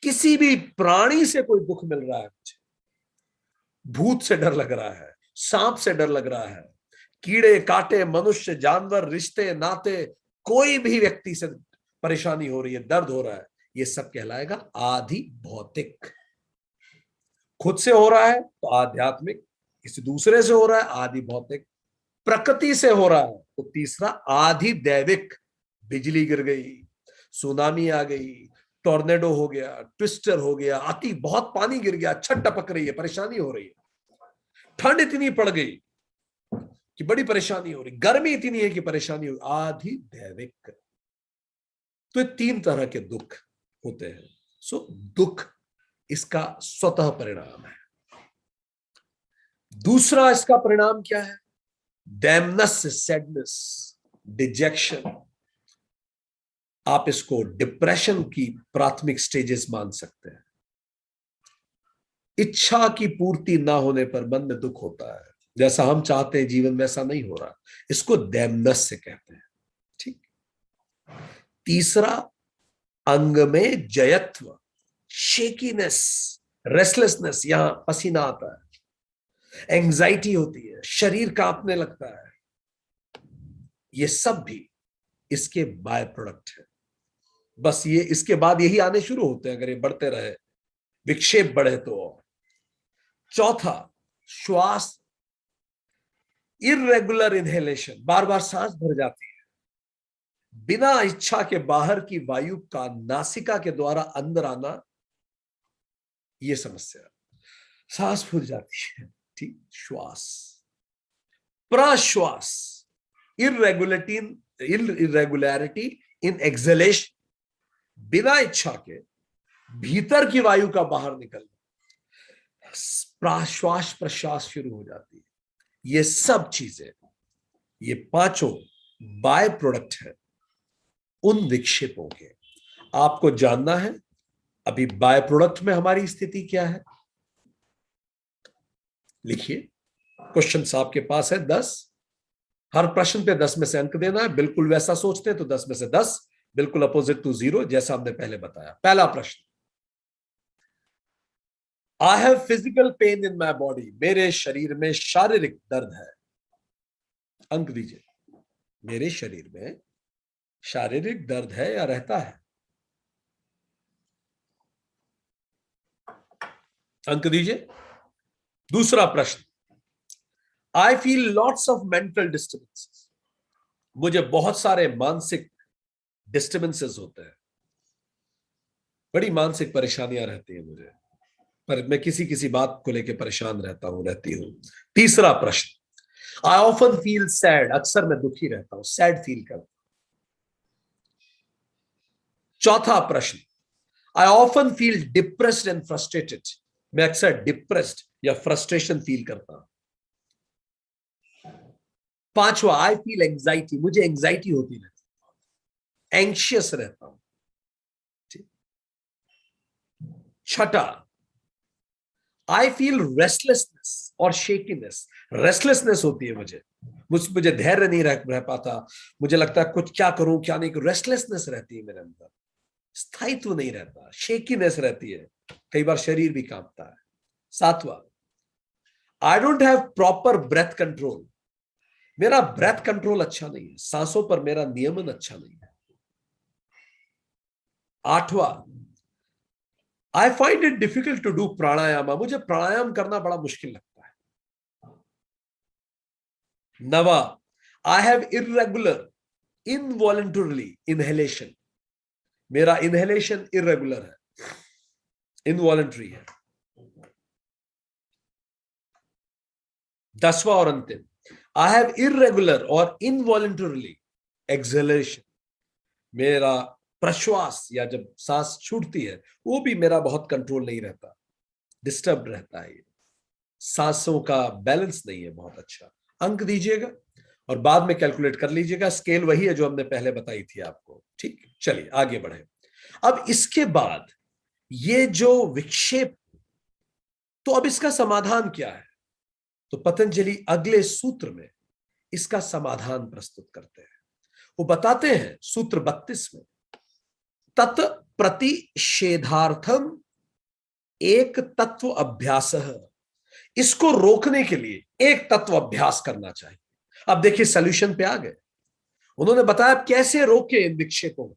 Speaker 1: किसी भी प्राणी से कोई दुख मिल रहा है, मुझे भूत से डर लग रहा है, सांप से डर लग रहा है, कीड़े कांटे, मनुष्य, जानवर, रिश्ते नाते, कोई भी व्यक्ति से परेशानी हो रही है, दर्द हो रहा है, ये सब कहलाएगा आधि भौतिक। खुद से हो रहा है तो आध्यात्मिक, किसी दूसरे से हो रहा है आधि भौतिक, प्रकृति से हो रहा है तो तीसरा आधि दैविक। बिजली गिर गई, सुनामी आ गई, टॉर्नेडो हो गया, ट्विस्टर हो गया, अति बहुत पानी गिर गया, छत टपक रही है, परेशानी हो रही है, ठंड इतनी पड़ गई कि बड़ी परेशानी हो रही, गर्मी इतनी है कि परेशानी हो, आधि दैविक। तो ये 3 तरह के दुख होते हैं। सो दुख इसका स्वतः परिणाम है। दूसरा इसका परिणाम क्या है? डैमनस, सैडनेस, डिजेक्शन। आप इसको डिप्रेशन की प्राथमिक स्टेजेस मान सकते हैं। इच्छा की पूर्ति ना होने पर मन में दुख होता है, जैसा हम चाहते हैं जीवन वैसा नहीं हो रहा, इसको डैमनस से कहते हैं। ठीक। तीसरा अंग में जयत्व, शेकीनेस, रेस्टलेसनेस, यहां पसीना आता है, एंजाइटी होती है, शरीर कांपने लगता है, ये सब भी इसके बाय प्रोडक्ट है। बस ये इसके बाद यही आने शुरू होते हैं अगर ये बढ़ते रहे, विक्षेप बढ़े तो। चौथा श्वास, इरेगुलर इनहेलेशन, बार बार सांस भर जाती है, बिना इच्छा के बाहर की वायु का नासिका के द्वारा अंदर आना, ये समस्या, सांस फूल जाती है। ठीक। श्वास। प्रश्वास, इरेगुलरिटी इन एक्सलेशन, बिना इच्छा के भीतर की वायु का बाहर निकलना, श्वास प्रश्वास शुरू हो जाती है। ये सब चीजें, ये 5 बाय प्रोडक्ट है उन विक्षेपों के। आपको जानना है अभी बाय प्रोडक्ट में हमारी स्थिति क्या है। लिखिए, क्वेश्चन आपके पास है 10, हर प्रश्न पे 10 में से अंक देना है। बिल्कुल वैसा सोचते हैं तो 10 में से 10, बिल्कुल अपोजिट टू 0, जैसा हमने पहले बताया। पहला प्रश्न, I have physical pain in my body, मेरे शरीर में शारीरिक दर्द है। अंक दीजिए, मेरे शरीर में शारीरिक दर्द है या रहता है? अंक दीजिए। दूसरा प्रश्न, I feel lots of mental disturbances, मुझे बहुत सारे मानसिक डिस्टर्बेंसेस होते हैं, बड़ी मानसिक परेशानियां रहती हैं मुझे, पर मैं किसी किसी बात को लेकर परेशान रहती हूं। तीसरा प्रश्न, आई ऑफन फील सैड, अक्सर मैं दुखी रहता हूं, सैड फील करता हूं। चौथा प्रश्न, I often feel depressed and frustrated, मैं अक्सर डिप्रेस्ड या फ्रस्ट्रेशन फील करता हूं। पांचवा, आई फील एंजाइटी, मुझे एंजाइटी होती रहती है, एंशियस रहता हूं। छठा, आई फील रेस्टलेसनेस और शेकीनेस, रेस्टलेसनेस होती है मुझे धैर्य नहीं रह पाता, मुझे लगता है कुछ क्या करूं क्या नहीं करूं, रेस्टलेसनेस रहती है मेरे अंदर, स्थायित्व नहीं रहता, शेकीनेस रहती है, कई बार शरीर भी कांपता है। सातवां, I don't have proper breath control, मेरा ब्रेथ कंट्रोल अच्छा नहीं है, सांसों पर मेरा नियमन अच्छा नहीं है। आठवां, I find it difficult to do pranayama, मुझे प्राणायाम करना बड़ा मुश्किल लगता है। नवा, I have irregular involuntarily inhalation, मेरा इनहेलेशन इरेगुलर है, इनवॉलंटरी है। दसवां और अंतिम, आई हैव इरेगुलर और इनवॉलंटरली एक्सहेलेशन, मेरा प्रश्वास या जब सांस छूटती है वो भी मेरा बहुत कंट्रोल नहीं रहता, डिस्टर्ब रहता है, सांसों का बैलेंस नहीं है बहुत अच्छा। अंक दीजिएगा और बाद में कैलकुलेट कर लीजिएगा, स्केल वही है जो हमने पहले बताई थी आपको। ठीक, चलिए आगे बढ़े। अब इसके बाद ये जो विक्षेप, तो अब इसका समाधान क्या है? तो पतंजलि अगले सूत्र में इसका समाधान प्रस्तुत करते हैं। वो बताते हैं सूत्र 32 में, तत् प्रतिषेधार्थम एक तत्व अभ्यास, इसको रोकने के लिए एक तत्व अभ्यास करना चाहिए। अब देखिए सोल्यूशन पे आ गए, उन्होंने बताया कैसे रोके इन विक्षेपों को।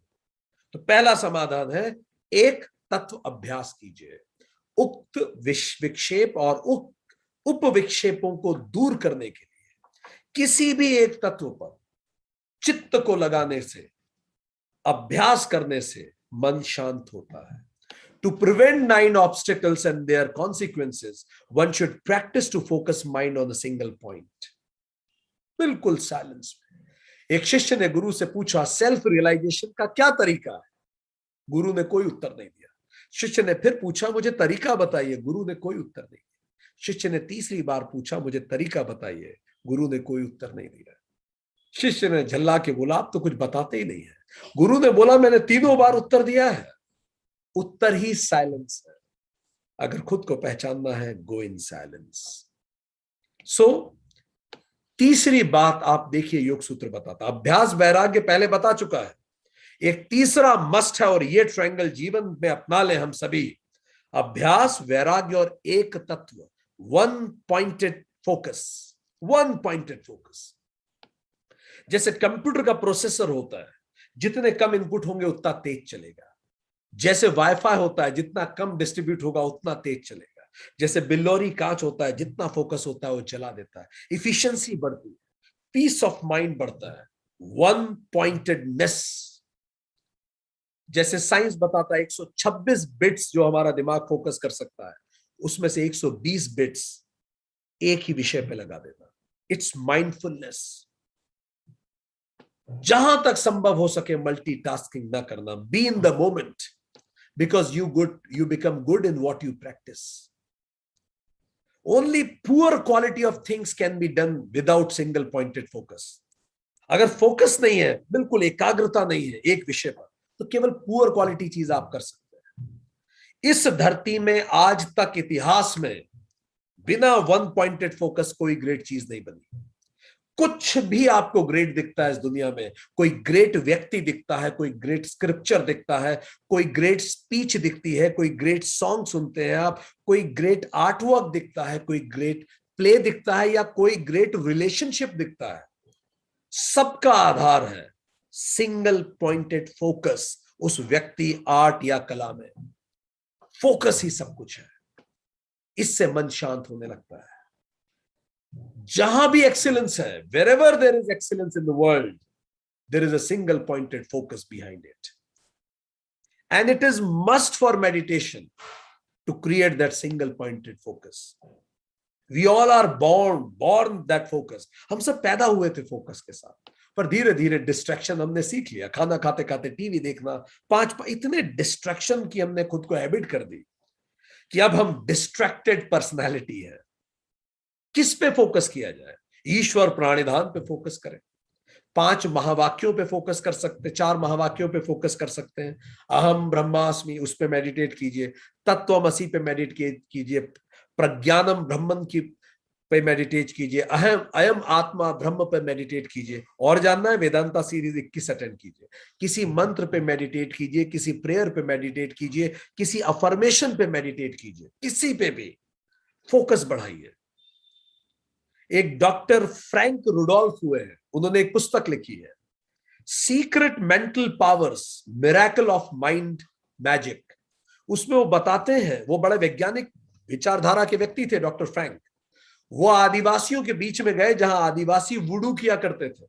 Speaker 1: तो पहला समाधान है एक तत्व अभ्यास कीजिए, उक्त विक्षेप और उप विक्षेपों को दूर करने के लिए किसी भी एक तत्व पर चित्त को लगाने से, अभ्यास करने से मन शांत होता है। To prevent 9 obstacles and their consequences, one should practice to focus mind on a single point. बिल्कुल साइलेंस में। एक शिष्य ने गुरु से पूछा सेल्फ रियलाइजेशन का क्या तरीका है? गुरु ने कोई उत्तर नहीं दिया। शिष्य ने फिर पूछा मुझे तरीका बताइए, गुरु ने कोई उत्तर नहीं दिया। शिष्य ने तीसरी बार पूछा मुझे तरीका बताइए, गुरु ने कोई उत्तर नहीं दिया। शिष्य ने झल्ला के बोला आप तो कुछ बताते ही नहीं है। गुरु ने बोला मैंने तीनों बार उत्तर दिया है, उत्तर ही साइलेंस है। अगर खुद को पहचानना है, गो इन साइलेंस। सो तीसरी बात आप देखिए, योग सूत्र बताता, अभ्यास वैराग्य पहले बता चुका है, एक तीसरा मस्ट है और ये ट्रायंगल जीवन में अपना ले हम सभी, अभ्यास वैराग्य और एक तत्व, one pointed focus. One pointed focus, जैसे कंप्यूटर का प्रोसेसर होता है, जितने कम इनपुट होंगे उतना तेज चलेगा। जैसे वाईफाई होता है, जितना कम डिस्ट्रीब्यूट होगा उतना तेज चलेगा। जैसे बिल्लोरी कांच होता है, जितना फोकस होता है वो जला देता है। इफिशिएंसी बढ़ती है, पीस ऑफ माइंड बढ़ता है, वन पॉइंटेडनेस। जैसे साइंस बताता है 126 बिट्स जो हमारा दिमाग फोकस कर सकता है, उसमें से 120 बिट्स एक ही विषय पे लगा देता। It's mindfulness. जहां तक संभव हो सके मल्टीटास्किंग ना करना, be in the moment, because you become good in what you practice. Only poor quality of things can be done without single pointed focus. अगर फोकस नहीं है, बिल्कुल एकाग्रता नहीं है एक विषय पर, तो केवल पुअर क्वालिटी चीज आप कर सकते हैं। इस धरती में आज तक इतिहास में बिना वन पॉइंटेड फोकस कोई ग्रेट चीज नहीं बनी। कुछ भी आपको ग्रेट दिखता है इस दुनिया में, कोई ग्रेट व्यक्ति दिखता है, कोई ग्रेट स्क्रिप्चर दिखता है, कोई ग्रेट स्पीच दिखती है, कोई ग्रेट सॉन्ग सुनते हैं आप, कोई ग्रेट आर्टवर्क दिखता है, कोई ग्रेट प्ले दिखता है, या कोई ग्रेट रिलेशनशिप दिखता है, सबका आधार है सिंगल पॉइंटेड फोकस उस व्यक्ति, आर्ट या कला में। फोकस ही सब कुछ है। इससे मन शांत होने लगता है। जहां भी एक्सीलेंस है, wherever there is excellence in the world, there is a single pointed focus behind it, and it is must for meditation to create that single pointed focus. We all are born that focus. हम सब पैदा हुए थे focus के साथ, पर धीरे धीरे डिस्ट्रैक्शन हमने सीख लिया। खाना खाते खाते टीवी देखना, इतने डिस्ट्रैक्शन की हमने खुद को हैबिट कर दी कि अब हम डिस्ट्रैक्टेड पर्सनालिटी है। किस पे फोकस किया जाए? ईश्वर प्राणिधान पे फोकस करें, 5 महावाक्यों पे फोकस कर सकते, 4 महावाक्यों पे फोकस कर सकते हैं। अहम ब्रह्मास्मि, उस पे मेडिटेट कीजिए। तत्वमसि पे मेडिटेट कीजिए। प्रज्ञानम ब्रह्मन की पे मेडिटेट कीजिए। अहम अयम आत्मा ब्रह्म पे मेडिटेट कीजिए। और जानना है, वेदांता सीरीज 21 अटेंड कीजिए। किसी मंत्र पे मेडिटेट कीजिए, किसी प्रेयर पे मेडिटेट कीजिए, किसी अफर्मेशन पे मेडिटेट कीजिए, किसी पे भी फोकस बढ़ाइए। एक डॉक्टर फ्रैंक रुडोल्फ हुए हैं, उन्होंने एक पुस्तक लिखी है, secret mental powers, miracle of mind magic. उसमें वो बताते हैं, वो बड़े वैज्ञानिक विचारधारा के व्यक्ति थे डॉक्टर फ्रैंक। वो आदिवासियों के बीच में गए जहां आदिवासी वुडू किया करते थे।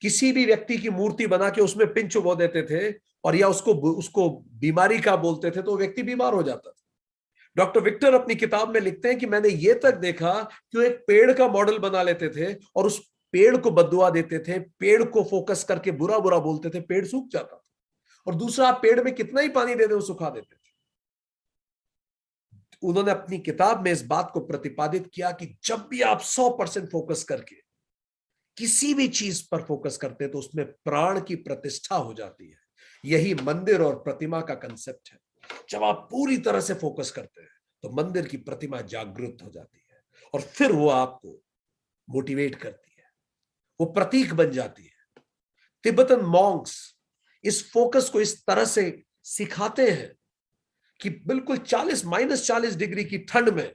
Speaker 1: किसी भी व्यक्ति की मूर्ति बना के उसमें पिन चुबो देते थे, और या उसको उसको बीमारी का बोलते थे, तो वो व्यक्ति बीमार हो जाता था। डॉक्टर विक्टर अपनी किताब में लिखते हैं कि मैंने ये तक देखा कि वो एक पेड़ का मॉडल बना लेते थे और उस पेड़ को बद्दुआ देते थे, पेड़ को फोकस करके बुरा बुरा बोलते थे, पेड़ सूख जाता था। और दूसरा, आप पेड़ में कितना ही पानी दे दे वो सुखा देते थे। उन्होंने अपनी किताब में इस बात को प्रतिपादित किया कि जब भी आप 100% फोकस करके किसी भी चीज पर फोकस करते हैं तो उसमें प्राण की प्रतिष्ठा हो जाती है। यही मंदिर और प्रतिमा का कंसेप्ट है। जब आप पूरी तरह से फोकस करते हैं तो मंदिर की प्रतिमा जागृत हो जाती है, और फिर वो आपको मोटिवेट करती है, वो प्रतीक बन जाती है। तिब्बतन मॉन्क्स इस फोकस को इस तरह से सिखाते हैं कि बिल्कुल -40 डिग्री की ठंड में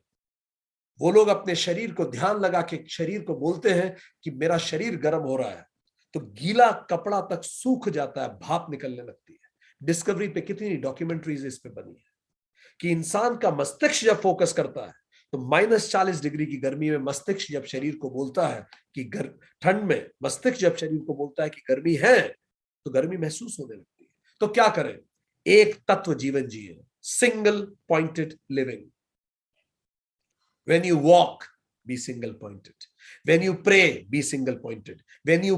Speaker 1: वो लोग अपने शरीर को ध्यान लगा के शरीर को बोलते हैं कि मेरा शरीर गर्म हो रहा है, तो गीला कपड़ा तक सूख जाता है, भाप निकलने लगती है। डिस्कवरी पे कितनी डॉक्यूमेंट्रीज इस पे बनी है कि इंसान का मस्तिष्क जब फोकस करता है तो -40 डिग्री की गर्मी में मस्तिष्क जब शरीर को बोलता है कि ठंड में मस्तिष्क जब शरीर को बोलता है कि गर्मी है, तो गर्मी महसूस होने लगती है। तो क्या करें? एक तत्व जीवन जिए, single pointed living. When you walk, be single pointed. When you pray, be single pointed. When you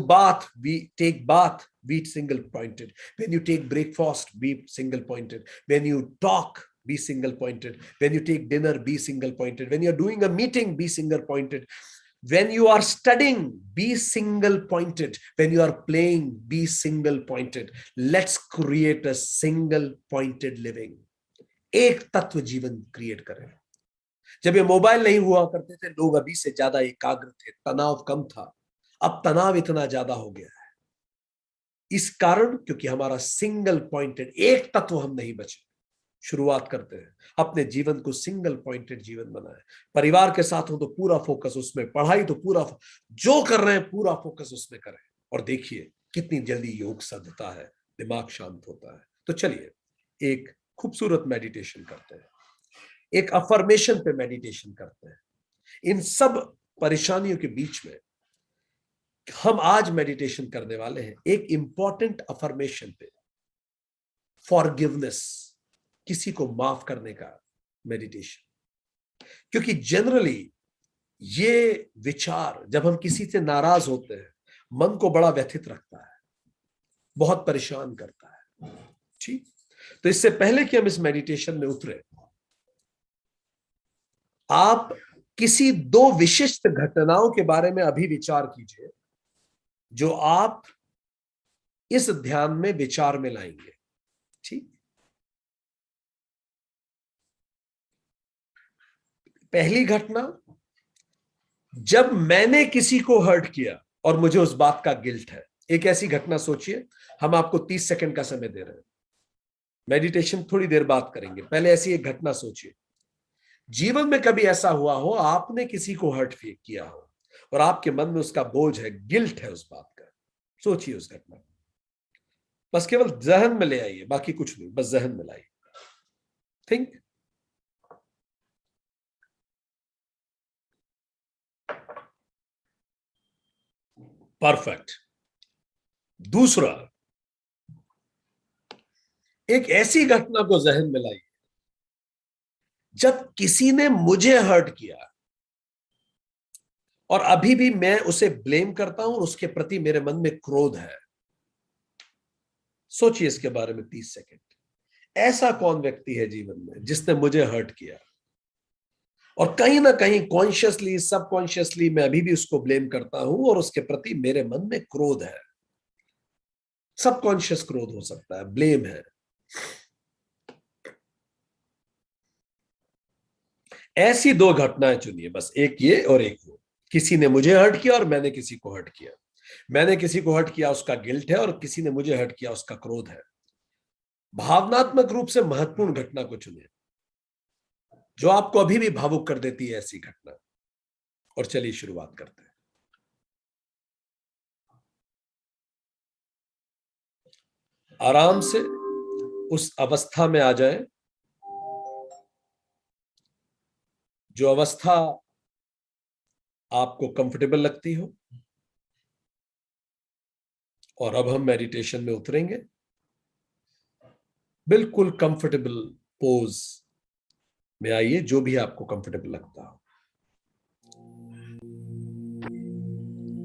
Speaker 1: take bath, be single pointed. When you take breakfast, be single pointed. When you talk, be single pointed. When you take dinner, be single pointed. When you're doing a meeting, be single pointed. When you are studying, be single pointed. When you are playing, be single pointed. Let's create a single pointed living. एक तत्व जीवन create करें। जब ये mobile नहीं हुआ करते थे, लोग अभी से ज्यादा एकाग्र थे, तनाव कम था। अब तनाव इतना ज्यादा हो गया है, इस कारण क्योंकि हमारा सिंगल पॉइंटेड, एक तत्व हम नहीं बचे। शुरुआत करते हैं, अपने जीवन को सिंगल पॉइंटेड जीवन बनाए। परिवार के साथ हो तो पूरा फोकस उसमें, पढ़ाई तो पूरा, जो कर रहे हैं पूरा फोकस उसमें करें, और देखिए कितनी जल्दी योग सधता है, दिमाग शांत होता है। तो चलिए एक खूबसूरत मेडिटेशन करते हैं, एक अफर्मेशन पे मेडिटेशन करते हैं। इन सब परेशानियों के बीच में हम आज मेडिटेशन करने वाले हैं एक इंपॉर्टेंट अफर्मेशन पे, फॉरगिवनेस, किसी को माफ करने का मेडिटेशन। क्योंकि जनरली ये विचार, जब हम किसी से नाराज होते हैं, मन को बड़ा व्यथित रखता है, बहुत परेशान करता है। ठीक, तो इससे पहले कि हम इस मेडिटेशन में उतरे, आप किसी 2 विशिष्ट घटनाओं के बारे में अभी विचार कीजिए जो आप इस ध्यान में विचार में लाएंगे। ठीक, पहली घटना, जब मैंने किसी को हर्ट किया और मुझे उस बात का गिल्ट है, एक ऐसी घटना सोचिए, हम आपको 30 सेकंड का समय दे रहे हैं, मेडिटेशन थोड़ी देर बात करेंगे, पहले ऐसी एक घटना सोचिए। जीवन में कभी ऐसा हुआ हो आपने किसी को हर्ट किया हो और आपके मन में उसका बोझ है, गिल्ट है उस बात का। सोचिए उस घटना को, बस केवल जहन में ले आइए, बाकी कुछ नहीं, बस जहन में लाइए। थिंक। परफेक्ट। दूसरा, एक ऐसी घटना को जहन में लाइए जब किसी ने मुझे हर्ट किया और अभी भी मैं उसे ब्लेम करता हूं और उसके प्रति मेरे मन में क्रोध है। सोचिए इसके बारे में 30 सेकंड। ऐसा कौन व्यक्ति है जीवन में जिसने मुझे हर्ट किया और कहीं ना कहीं कॉन्शियसली सबकॉन्शियसली मैं अभी भी उसको ब्लेम करता हूं और उसके प्रति मेरे मन में क्रोध है। सबकॉन्शियस क्रोध हो सकता है, ब्लेम है। ऐसी दो घटनाएं चुनिए, बस एक ये और एक वो। किसी ने मुझे हर्ट किया और मैंने किसी को हर्ट किया। मैंने किसी को हर्ट किया उसका गिल्ट है और किसी ने मुझे हर्ट किया उसका क्रोध है। भावनात्मक रूप से महत्वपूर्ण घटना को चुनिए जो आपको अभी भी भावुक कर देती है, ऐसी घटना। और चलिए शुरुआत करते हैं। आराम से उस अवस्था में आ जाएं जो अवस्था आपको कंफर्टेबल लगती हो। और अब हम मेडिटेशन में उतरेंगे। बिल्कुल कंफर्टेबल पोज में आइए, जो भी आपको कंफर्टेबल लगता हो।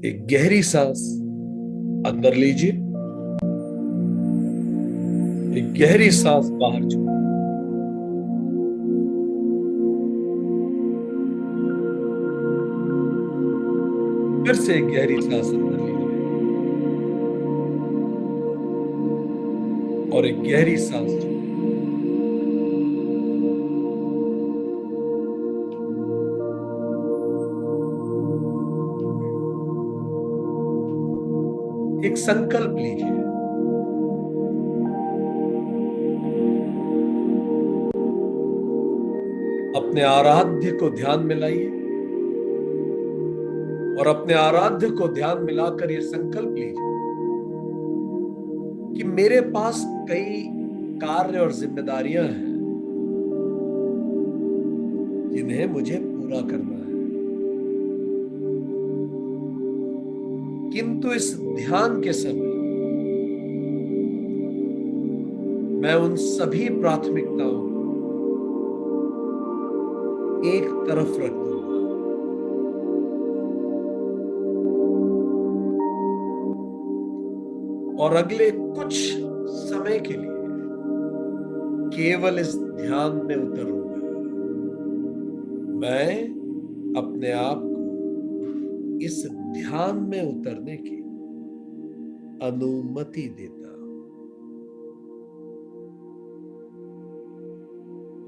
Speaker 1: एक गहरी सांस अंदर लीजिए, एक गहरी सांस बाहर छोड़िए। फिर से एक गहरी सांस अंदर लीजिए और एक गहरी सांस छोड़िए। एक संकल्प लीजिए, अपने आराध्य को ध्यान में लाइए और अपने आराध्य को ध्यान मिलाकर यह संकल्प लीजिए कि मेरे पास कई कार्य और जिम्मेदारियां हैं जिन्हें मुझे पूरा करना है, किंतु इस ध्यान के समय मैं उन सभी प्राथमिकताओं को एक तरफ रख दूंगा और अगले कुछ समय के लिए केवल इस ध्यान में उतरूंगा। मैं अपने आप को इस ध्यान में उतरने की अनुमति देता हूं।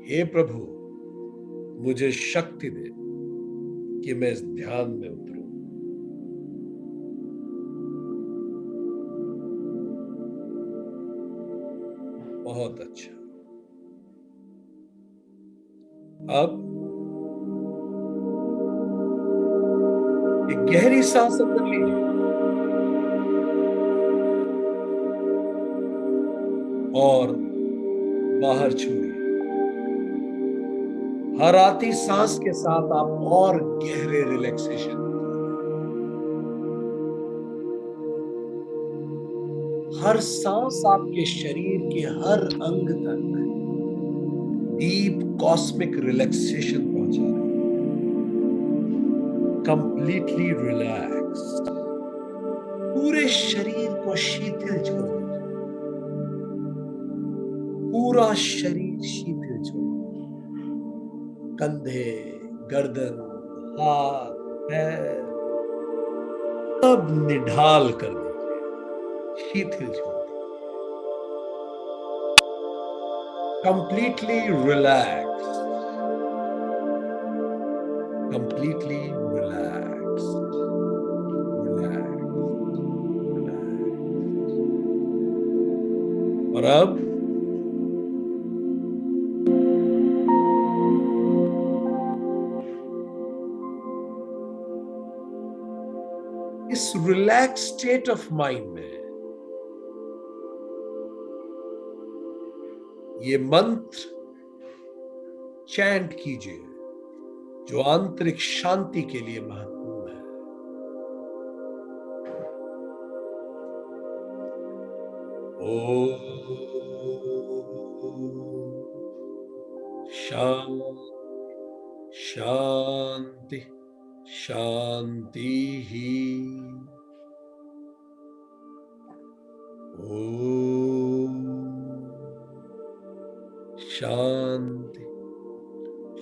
Speaker 1: हे प्रभु, मुझे शक्ति दे कि मैं इस ध्यान में उतरूं। बहुत अच्छा। अब एक गहरी सांस अंदर लीजिए और बाहर छोड़िए। हर आती सांस के साथ आप और गहरे रिलैक्सेशन, हर सांस आपके शरीर के हर अंग तक डीप कॉस्मिक रिलैक्सेशन पहुंचा रही है। कंप्लीटली रिलैक्स, पूरे शरीर को शिथिल छोड़ दीजिए। पूरा शरीर शिथिल छोड़ दीजिए। कंधे, गर्दन, हाथ, पैर सब निढाल कर दीजिए, शिथिल छोड़ दीजिए। Completely relax, completely relaxed, relaxed, relaxed. और अब इस रिलैक्स स्टेट ऑफ माइंड में ये मंत्र चैंट कीजिए जो आंतरिक शांति के लिए महत्वपूर्ण है। ओम शांति शांति ही। ओम शांति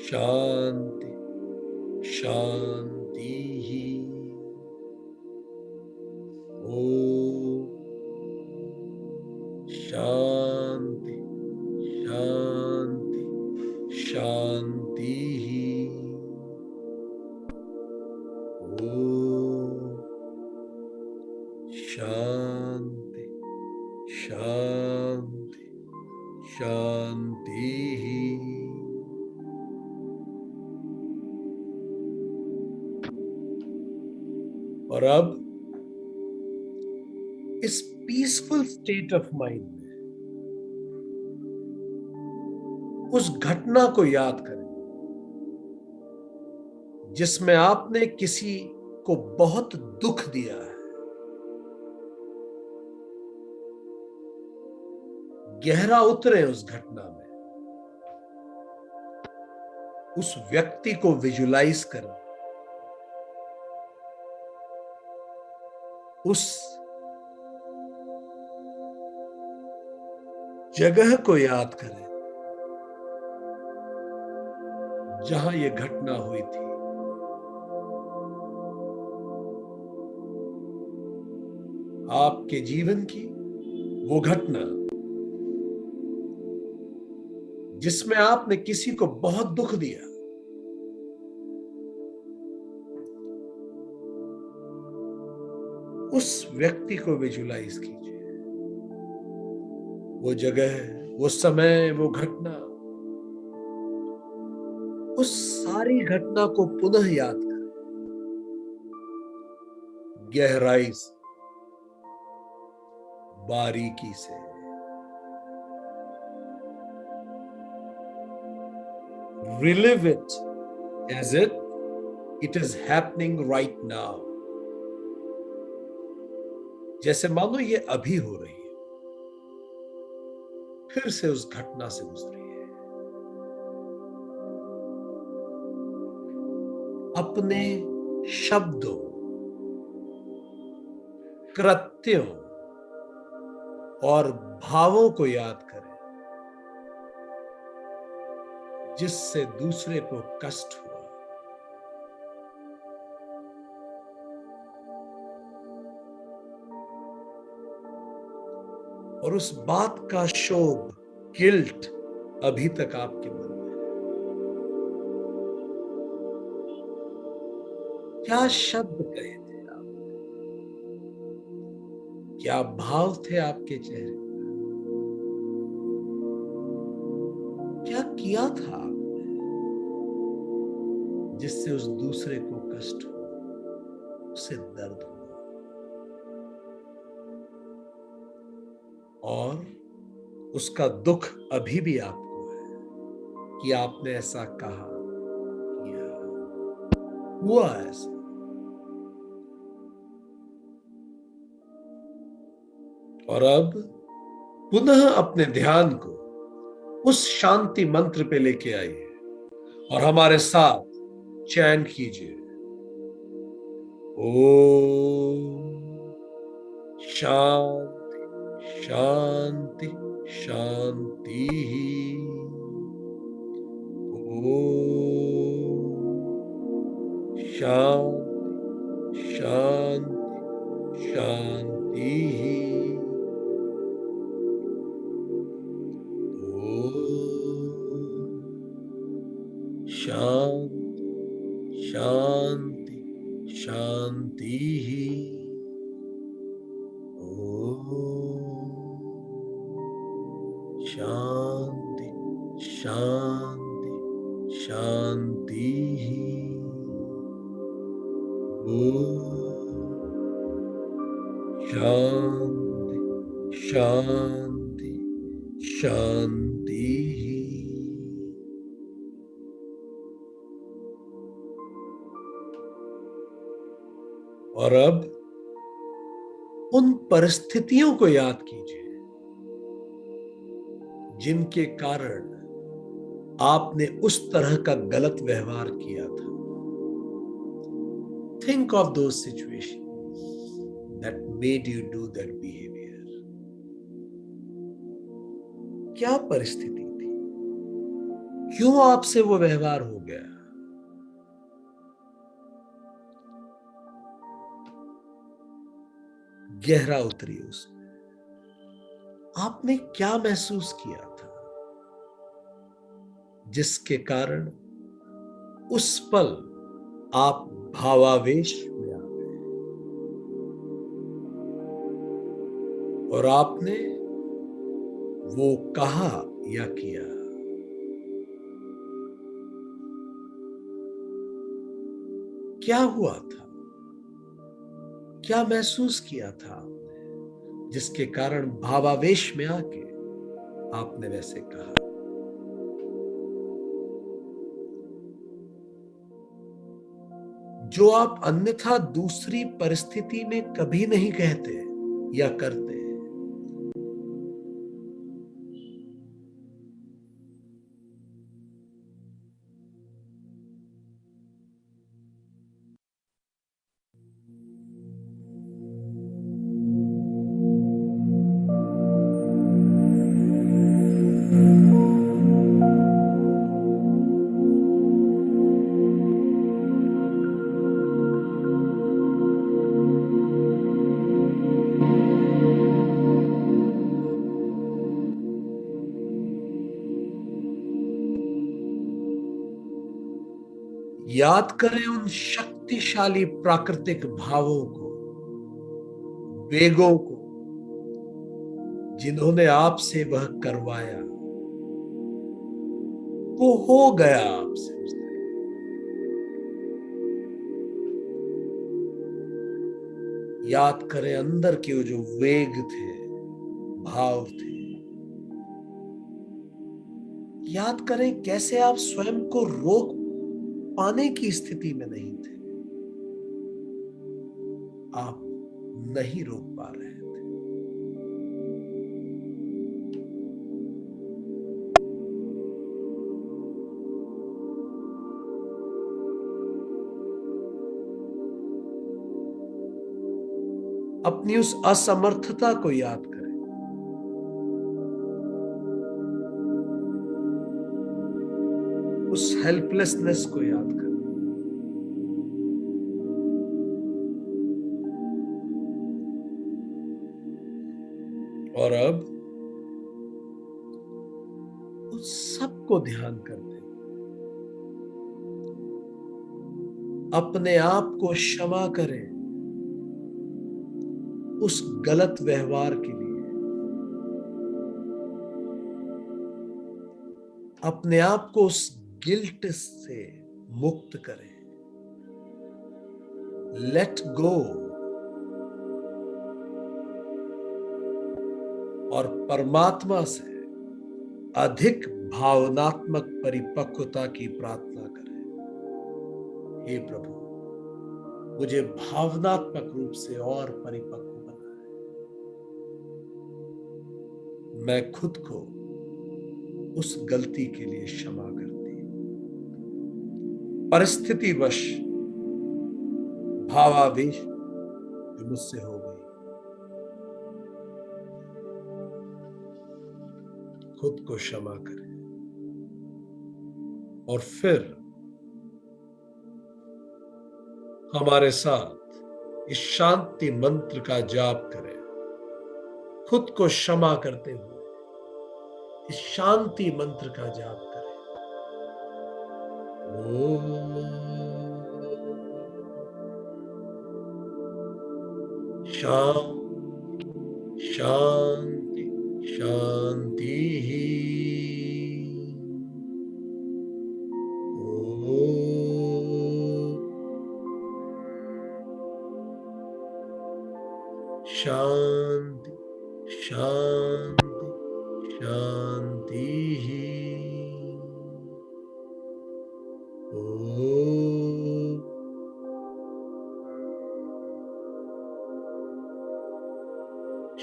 Speaker 1: शांति शांति ही। ओम शांति शांति शांति ही। ओम शांति शांति शांति ही। और अब इस पीसफुल स्टेट ऑफ माइंड में उस घटना को याद करें जिसमें आपने किसी को बहुत दुख दिया है। गहरा उतरे उस घटना में, उस व्यक्ति को विजुलाइज करें, उस जगह को याद करें जहां यह घटना हुई थी। आपके जीवन की वो घटना जिसमें आपने किसी को बहुत दुख दिया। उस व्यक्ति को विजुलाइज कीजिए, वो जगह, वो समय, वो घटना, उस सारी घटना को पुनः याद करें गहराई से, बारीकी से। Relive it as it is happening right now. जैसे मानो ये अभी हो रही है। फिर से उस घटना से गुजरिए। अपने शब्दों, कृत्यों और भावों को याद करें जिससे दूसरे को कष्ट हुआ। और उस बात का शोक, गिल्ट अभी तक आपके मन में है। क्या शब्द कहे थे आप? क्या भाव थे आपके चेहरे पर? क्या किया था आपने जिससे उस दूसरे को कष्ट हुआ, उसे दर्द हुआ? और उसका दुख अभी भी आपको है कि आपने ऐसा कहा, किया, हुआ ऐसा। और अब पुनः अपने ध्यान को उस शांति मंत्र पे लेके आइए और हमारे साथ चैन कीजिए। ओम शांति शांति शांति। ओम शांति शांति शांति। ओम शांति शांति शांति ही। ओम शांति शांति शांति ही। ओम शांति शांति शांति ही। और अब उन परिस्थितियों को याद कीजिए जिनके कारण आपने उस तरह का गलत व्यवहार किया था। Think of those situations that made you do that behaviour. क्या परिस्थिति थी? क्यों आपसे वो व्यवहार हो गया? गहरा उतरिए उसमें। आपने क्या महसूस किया था जिसके कारण उस पल आप भावावेश में आ गए और आपने वो कहा या किया? क्या हुआ था? क्या महसूस किया था आपने जिसके कारण भावावेश में आके आपने वैसे कहा? जो आप अन्यथा दूसरी परिस्थिति में कभी नहीं कहते या करते। याद करें उन शक्तिशाली प्राकृतिक भावों को, वेगों को, जिन्होंने आपसे वह करवाया। वो हो गया आपसे उस दिन। याद करें अंदर के वो जो वेग थे, भाव थे। याद करें कैसे आप स्वयं को रोक पाने की स्थिति में नहीं थे। आप नहीं रोक पा रहे थे। अपनी उस असमर्थता को याद करें। उस हेल्पलेसनेस को याद करें। और अब उस सब को ध्यान करते हैं। अपने आप को क्षमा करें उस गलत व्यवहार के लिए। अपने आप को उस गिल्ट से मुक्त करें। लेट गो और परमात्मा से अधिक भावनात्मक परिपक्वता की प्रार्थना करें। हे प्रभु, मुझे भावनात्मक रूप से और परिपक्व बनाए। मैं खुद को उस गलती के लिए क्षमा करती हूं। परिस्थितिवश भावावेश जो मुझसे हो गई, खुद को क्षमा करें। और फिर हमारे साथ इस शांति मंत्र का जाप करें। खुद को क्षमा करते हुए इस शांति मंत्र का जाप करें। ओम शांति शांति शांति ही। शांति शांति शांति ही।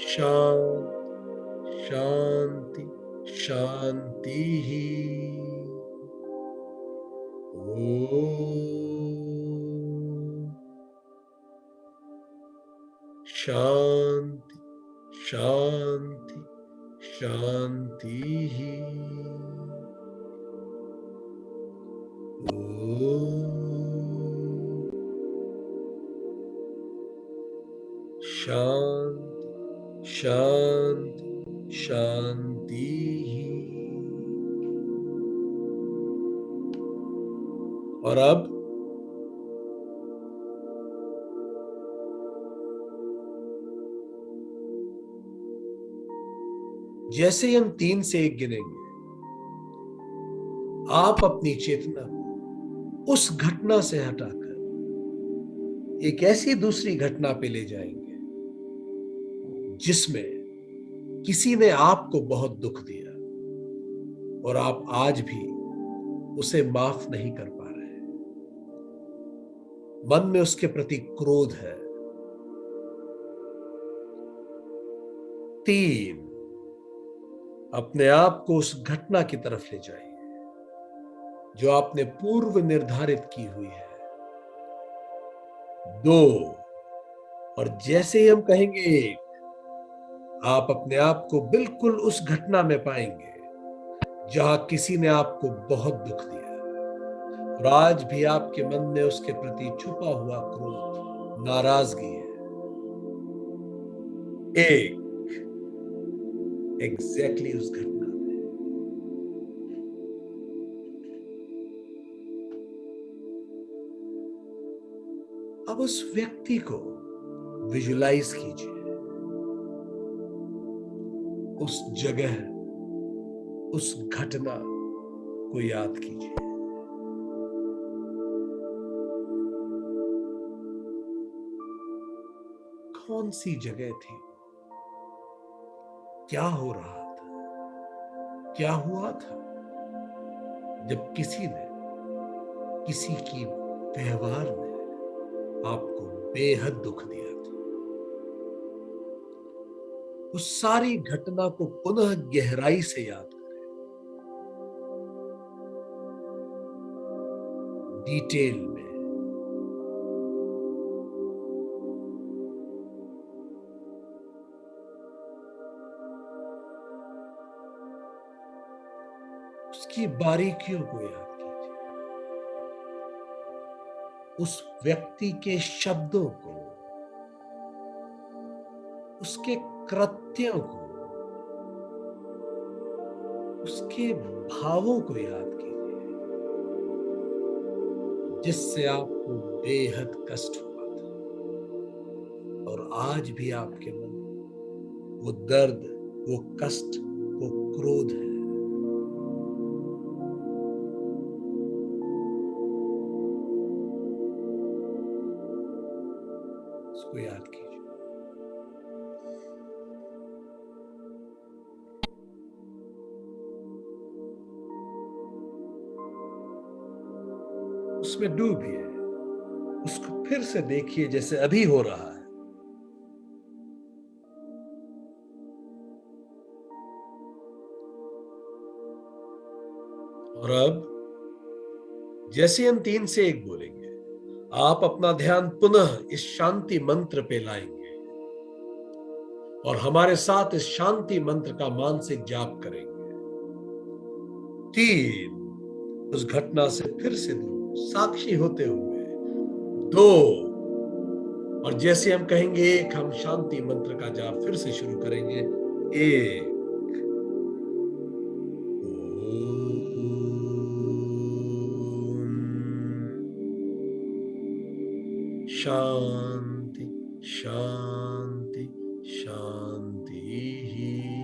Speaker 1: शांति शांति शांति ही। शांति शांति शांति ही। शांति शांति शांति ही। और अब जैसे ही हम 3 से 1 गिनेंगे, आप अपनी चेतना को उस घटना से हटाकर एक ऐसी दूसरी घटना पे ले जाएंगे जिसमें किसी ने आपको बहुत दुख दिया और आप आज भी उसे माफ नहीं कर पा रहे हैं। मन में उसके प्रति क्रोध है। 3, अपने आप को उस घटना की तरफ ले जाइए जो आपने पूर्व निर्धारित की हुई है। 2, और जैसे ही हम कहेंगे 1, आप अपने आप को बिल्कुल उस घटना में पाएंगे जहां किसी ने आपको बहुत दुख दिया और आज भी आपके मन में उसके प्रति छुपा हुआ क्रोध, नाराजगी है। 1, एग्जैक्टली उस घटना में। अब उस व्यक्ति को विजुलाइज कीजिए, उस जगह, उस घटना को याद कीजिए। कौन सी जगह थी? क्या हो रहा था? क्या हुआ था जब किसी ने, किसी की व्यवहार ने आपको बेहद दुख दिया था? उस सारी घटना को पुनः गहराई से याद करें, डिटेल में। उसकी बारीकियों को याद कीजिए, उस व्यक्ति के शब्दों को, उसके कृत्यों को, उसके भावों को याद कीजिए जिससे आपको बेहद कष्ट हुआ था और आज भी आपके मन में वो दर्द, वो कष्ट, वो क्रोध है। उसको याद कीजिए। उसमें डूबिए, उसको फिर से देखिए जैसे अभी हो रहा है। और अब जैसे हम 3 से 1 बोलेंगे, आप अपना ध्यान पुनः इस शांति मंत्र पे लाएंगे और हमारे साथ इस शांति मंत्र का मानसिक जाप करेंगे। 3, उस घटना से फिर से दूर, साक्षी होते हुए। 2, और जैसे हम कहेंगे 1, हम शांति मंत्र का जाप फिर से शुरू करेंगे। 1, शांति शांति शांति ही।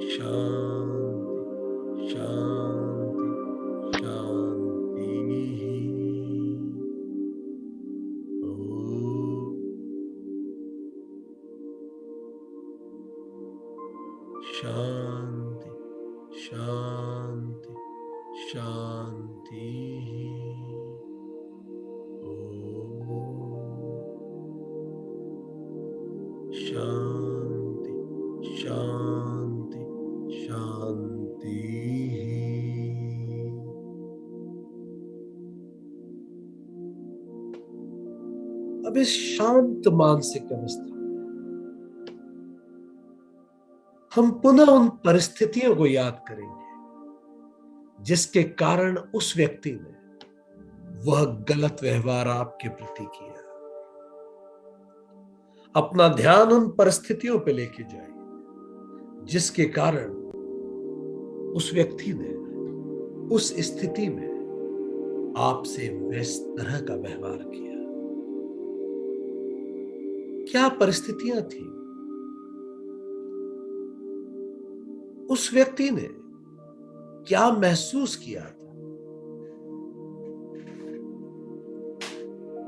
Speaker 1: शांति शांति शांति ही। शांति शांति शांति ही। शांति शांति शांति ही। अब इस शांत मानसिक अवस्था हम पुनः उन परिस्थितियों को याद करेंगे जिसके कारण उस व्यक्ति ने वह गलत व्यवहार आपके प्रति किया। अपना ध्यान उन परिस्थितियों पे लेके जाइए जिसके कारण उस व्यक्ति ने उस स्थिति में आपसे इस तरह का व्यवहार किया। क्या परिस्थितियां थी? उस व्यक्ति ने क्या महसूस किया था?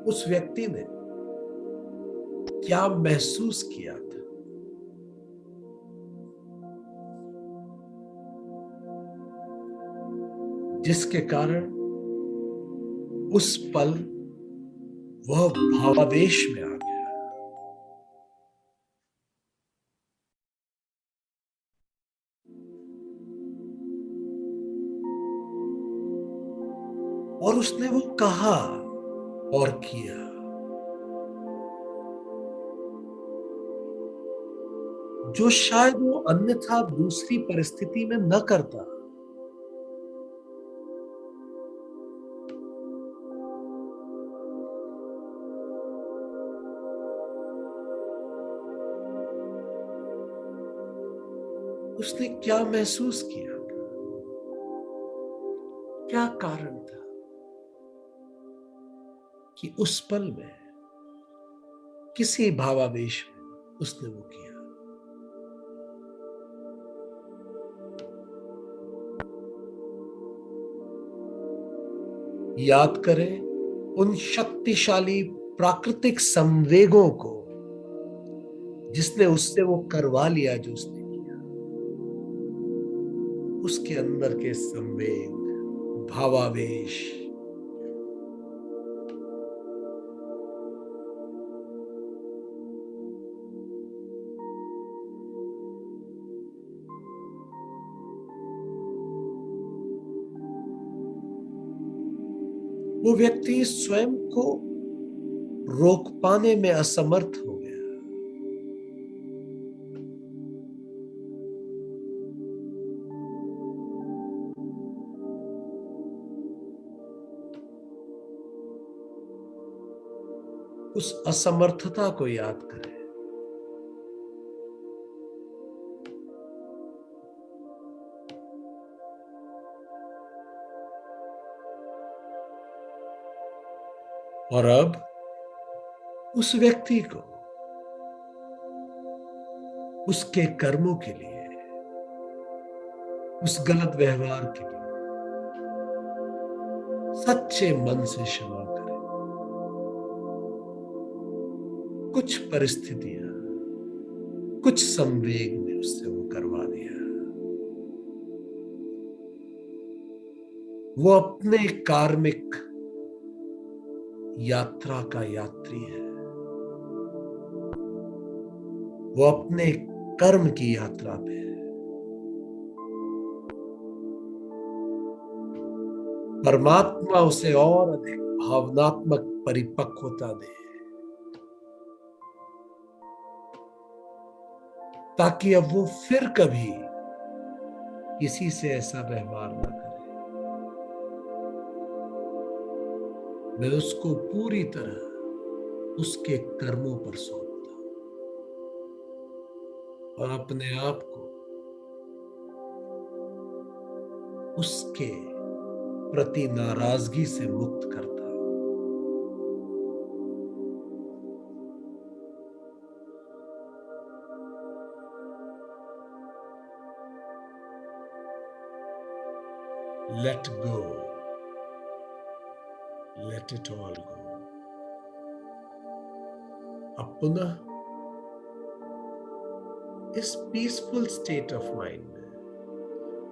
Speaker 1: उस व्यक्ति ने क्या महसूस किया था? जिसके कारण उस पल वह भावावेश में आ गया। और उसने वो कहा और किया जो शायद वो अन्यथा दूसरी परिस्थिति में न करता। उसने क्या महसूस किया? क्या कारण था कि उस पल में किसी भावावेश में उसने वो किया? याद करें उन शक्तिशाली प्राकृतिक संवेगों को जिसने उससे वो करवा लिया जो उसने किया। उसके अंदर के संवेग, भावावेश, वो व्यक्ति स्वयं को रोक पाने में असमर्थ हो गया। उस असमर्थता को याद करें। और अब उस व्यक्ति को उसके कर्मों के लिए, उस गलत व्यवहार के लिए सच्चे मन से क्षमा करें। कुछ परिस्थितियां, कुछ संवेग में उससे वो करवा दिया। वो अपने कार्मिक यात्रा का यात्री है। वो अपने कर्म की यात्रा पे है। परमात्मा उसे और अधिक भावनात्मक परिपक्वता दे ताकि अब वो फिर कभी किसी से ऐसा व्यवहार न करे। मैं उसको पूरी तरह उसके कर्मों पर सौंपता हूं और अपने आप को उसके प्रति नाराजगी से मुक्त करता। Let go. Let it all go. अब पुनः इस पीसफुल स्टेट ऑफ माइंड में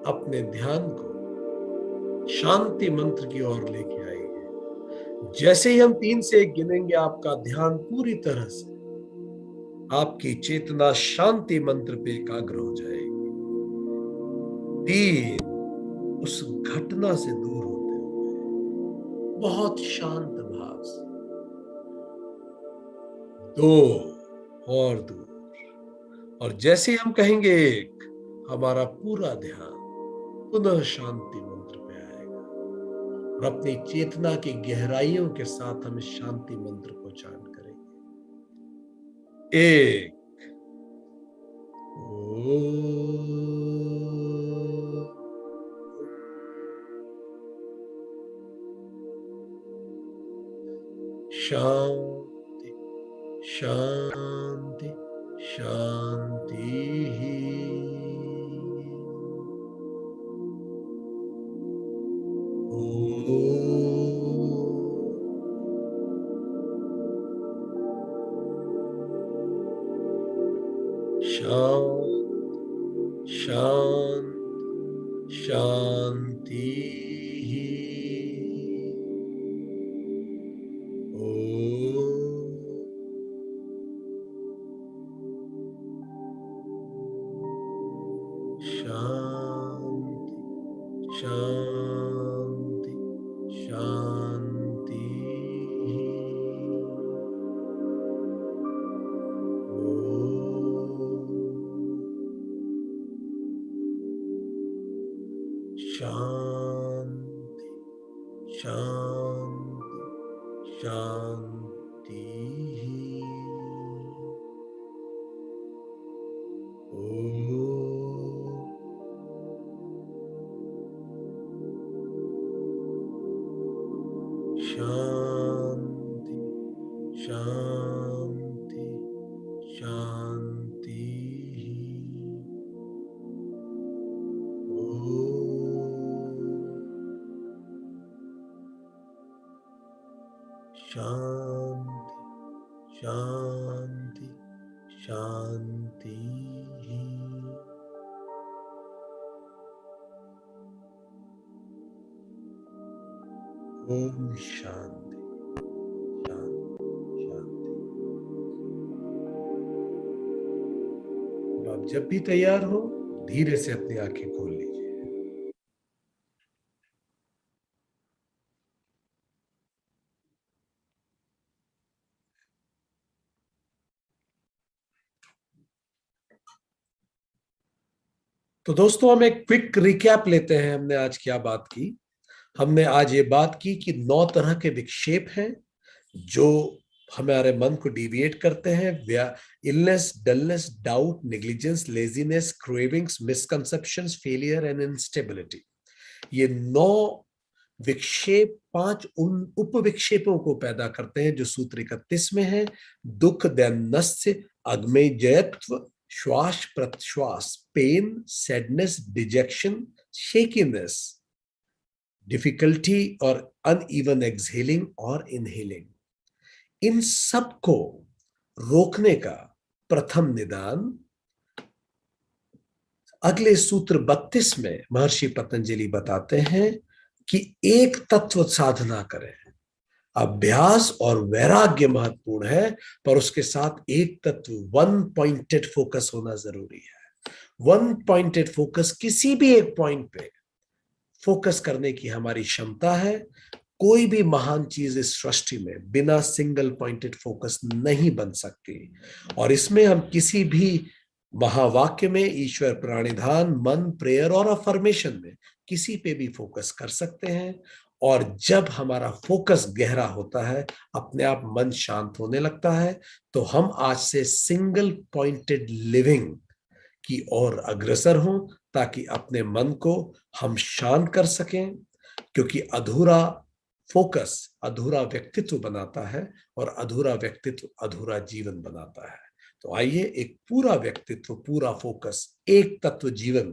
Speaker 1: अपने ध्यान को शांति मंत्र की ओर लेके आइए। जैसे ही हम 3 से 1 गिनेंगे, आपका ध्यान पूरी तरह से, आपकी चेतना शांति मंत्र पे एकाग्र हो जाएगी। 3, उस घटना से दूर होते हुए बहुत शांत भाव से। 2, और दूर। और जैसे हम कहेंगे 1, हमारा पूरा ध्यान पुनः शांति मंत्र पे आएगा और अपनी चेतना की गहराइयों के साथ हम इस शांति मंत्र को उच्चारण करेंगे। 1, शांति शांति शांति। शांत शांत शांति। शांति शांति शांति। शांति शांति शांति। शांति शांति शांति। शांति शांति शांति। ओम शांति शांति शांति। आप जब भी तैयार हो, धीरे से अपनी आंखें खोल लीजिए। तो दोस्तों, हम एक क्विक रिकैप लेते हैं। हमने आज क्या बात की? हमने आज ये बात की कि 9 तरह के विक्षेप हैं जो हमारे मन को डिविएट करते हैं। Illness, dullness, doubt, negligence, laziness, cravings, misconceptions, failure and instability. ये 9 विक्षेप 5 उन उप विक्षेपों को पैदा करते हैं जो सूत्र 31 में है। दुख, दैन्यस्य, अग्मेयजयत्व, श्वास प्रश्वास, pain, sadness, dejection, shakiness, difficulty और अनइवन एक्सहेलिंग और इनहेलिंग। इन सब को रोकने का प्रथम निदान अगले सूत्र 32 में महर्षि पतंजलि बताते हैं कि एक तत्व साधना करें। अभ्यास और वैराग्य महत्वपूर्ण है, पर उसके साथ एक तत्व, 1 पॉइंटेड फोकस होना जरूरी है। 1 पॉइंटेड फोकस, किसी भी एक पॉइंट पे फोकस करने की हमारी क्षमता है। कोई भी महान चीज इस सृष्टि में बिना सिंगल पॉइंटेड फोकस नहीं बन सकती। और इसमें हम किसी भी महावाक्य में ईश्वर, प्राणिधान, मन, प्रेयर और अफर्मेशन में किसी पे भी फोकस कर सकते हैं। और जब हमारा फोकस गहरा होता है, अपने आप मन शांत होने लगता है, तो हम आज से सिंगल पॉइंटेड लिविंग की ओर अग्रसर हों, ताकि अपने मन को हम शांत कर सकें, क्योंकि अधूरा फोकस अधूरा व्यक्तित्व बनाता है और अधूरा व्यक्तित्व अधूरा जीवन बनाता है। तो आइए एक पूरा व्यक्तित्व, पूरा फोकस, एक तत्व जीवन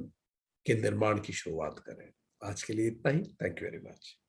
Speaker 1: के निर्माण की शुरुआत करें। आज के लिए इतना ही। Thank you very much.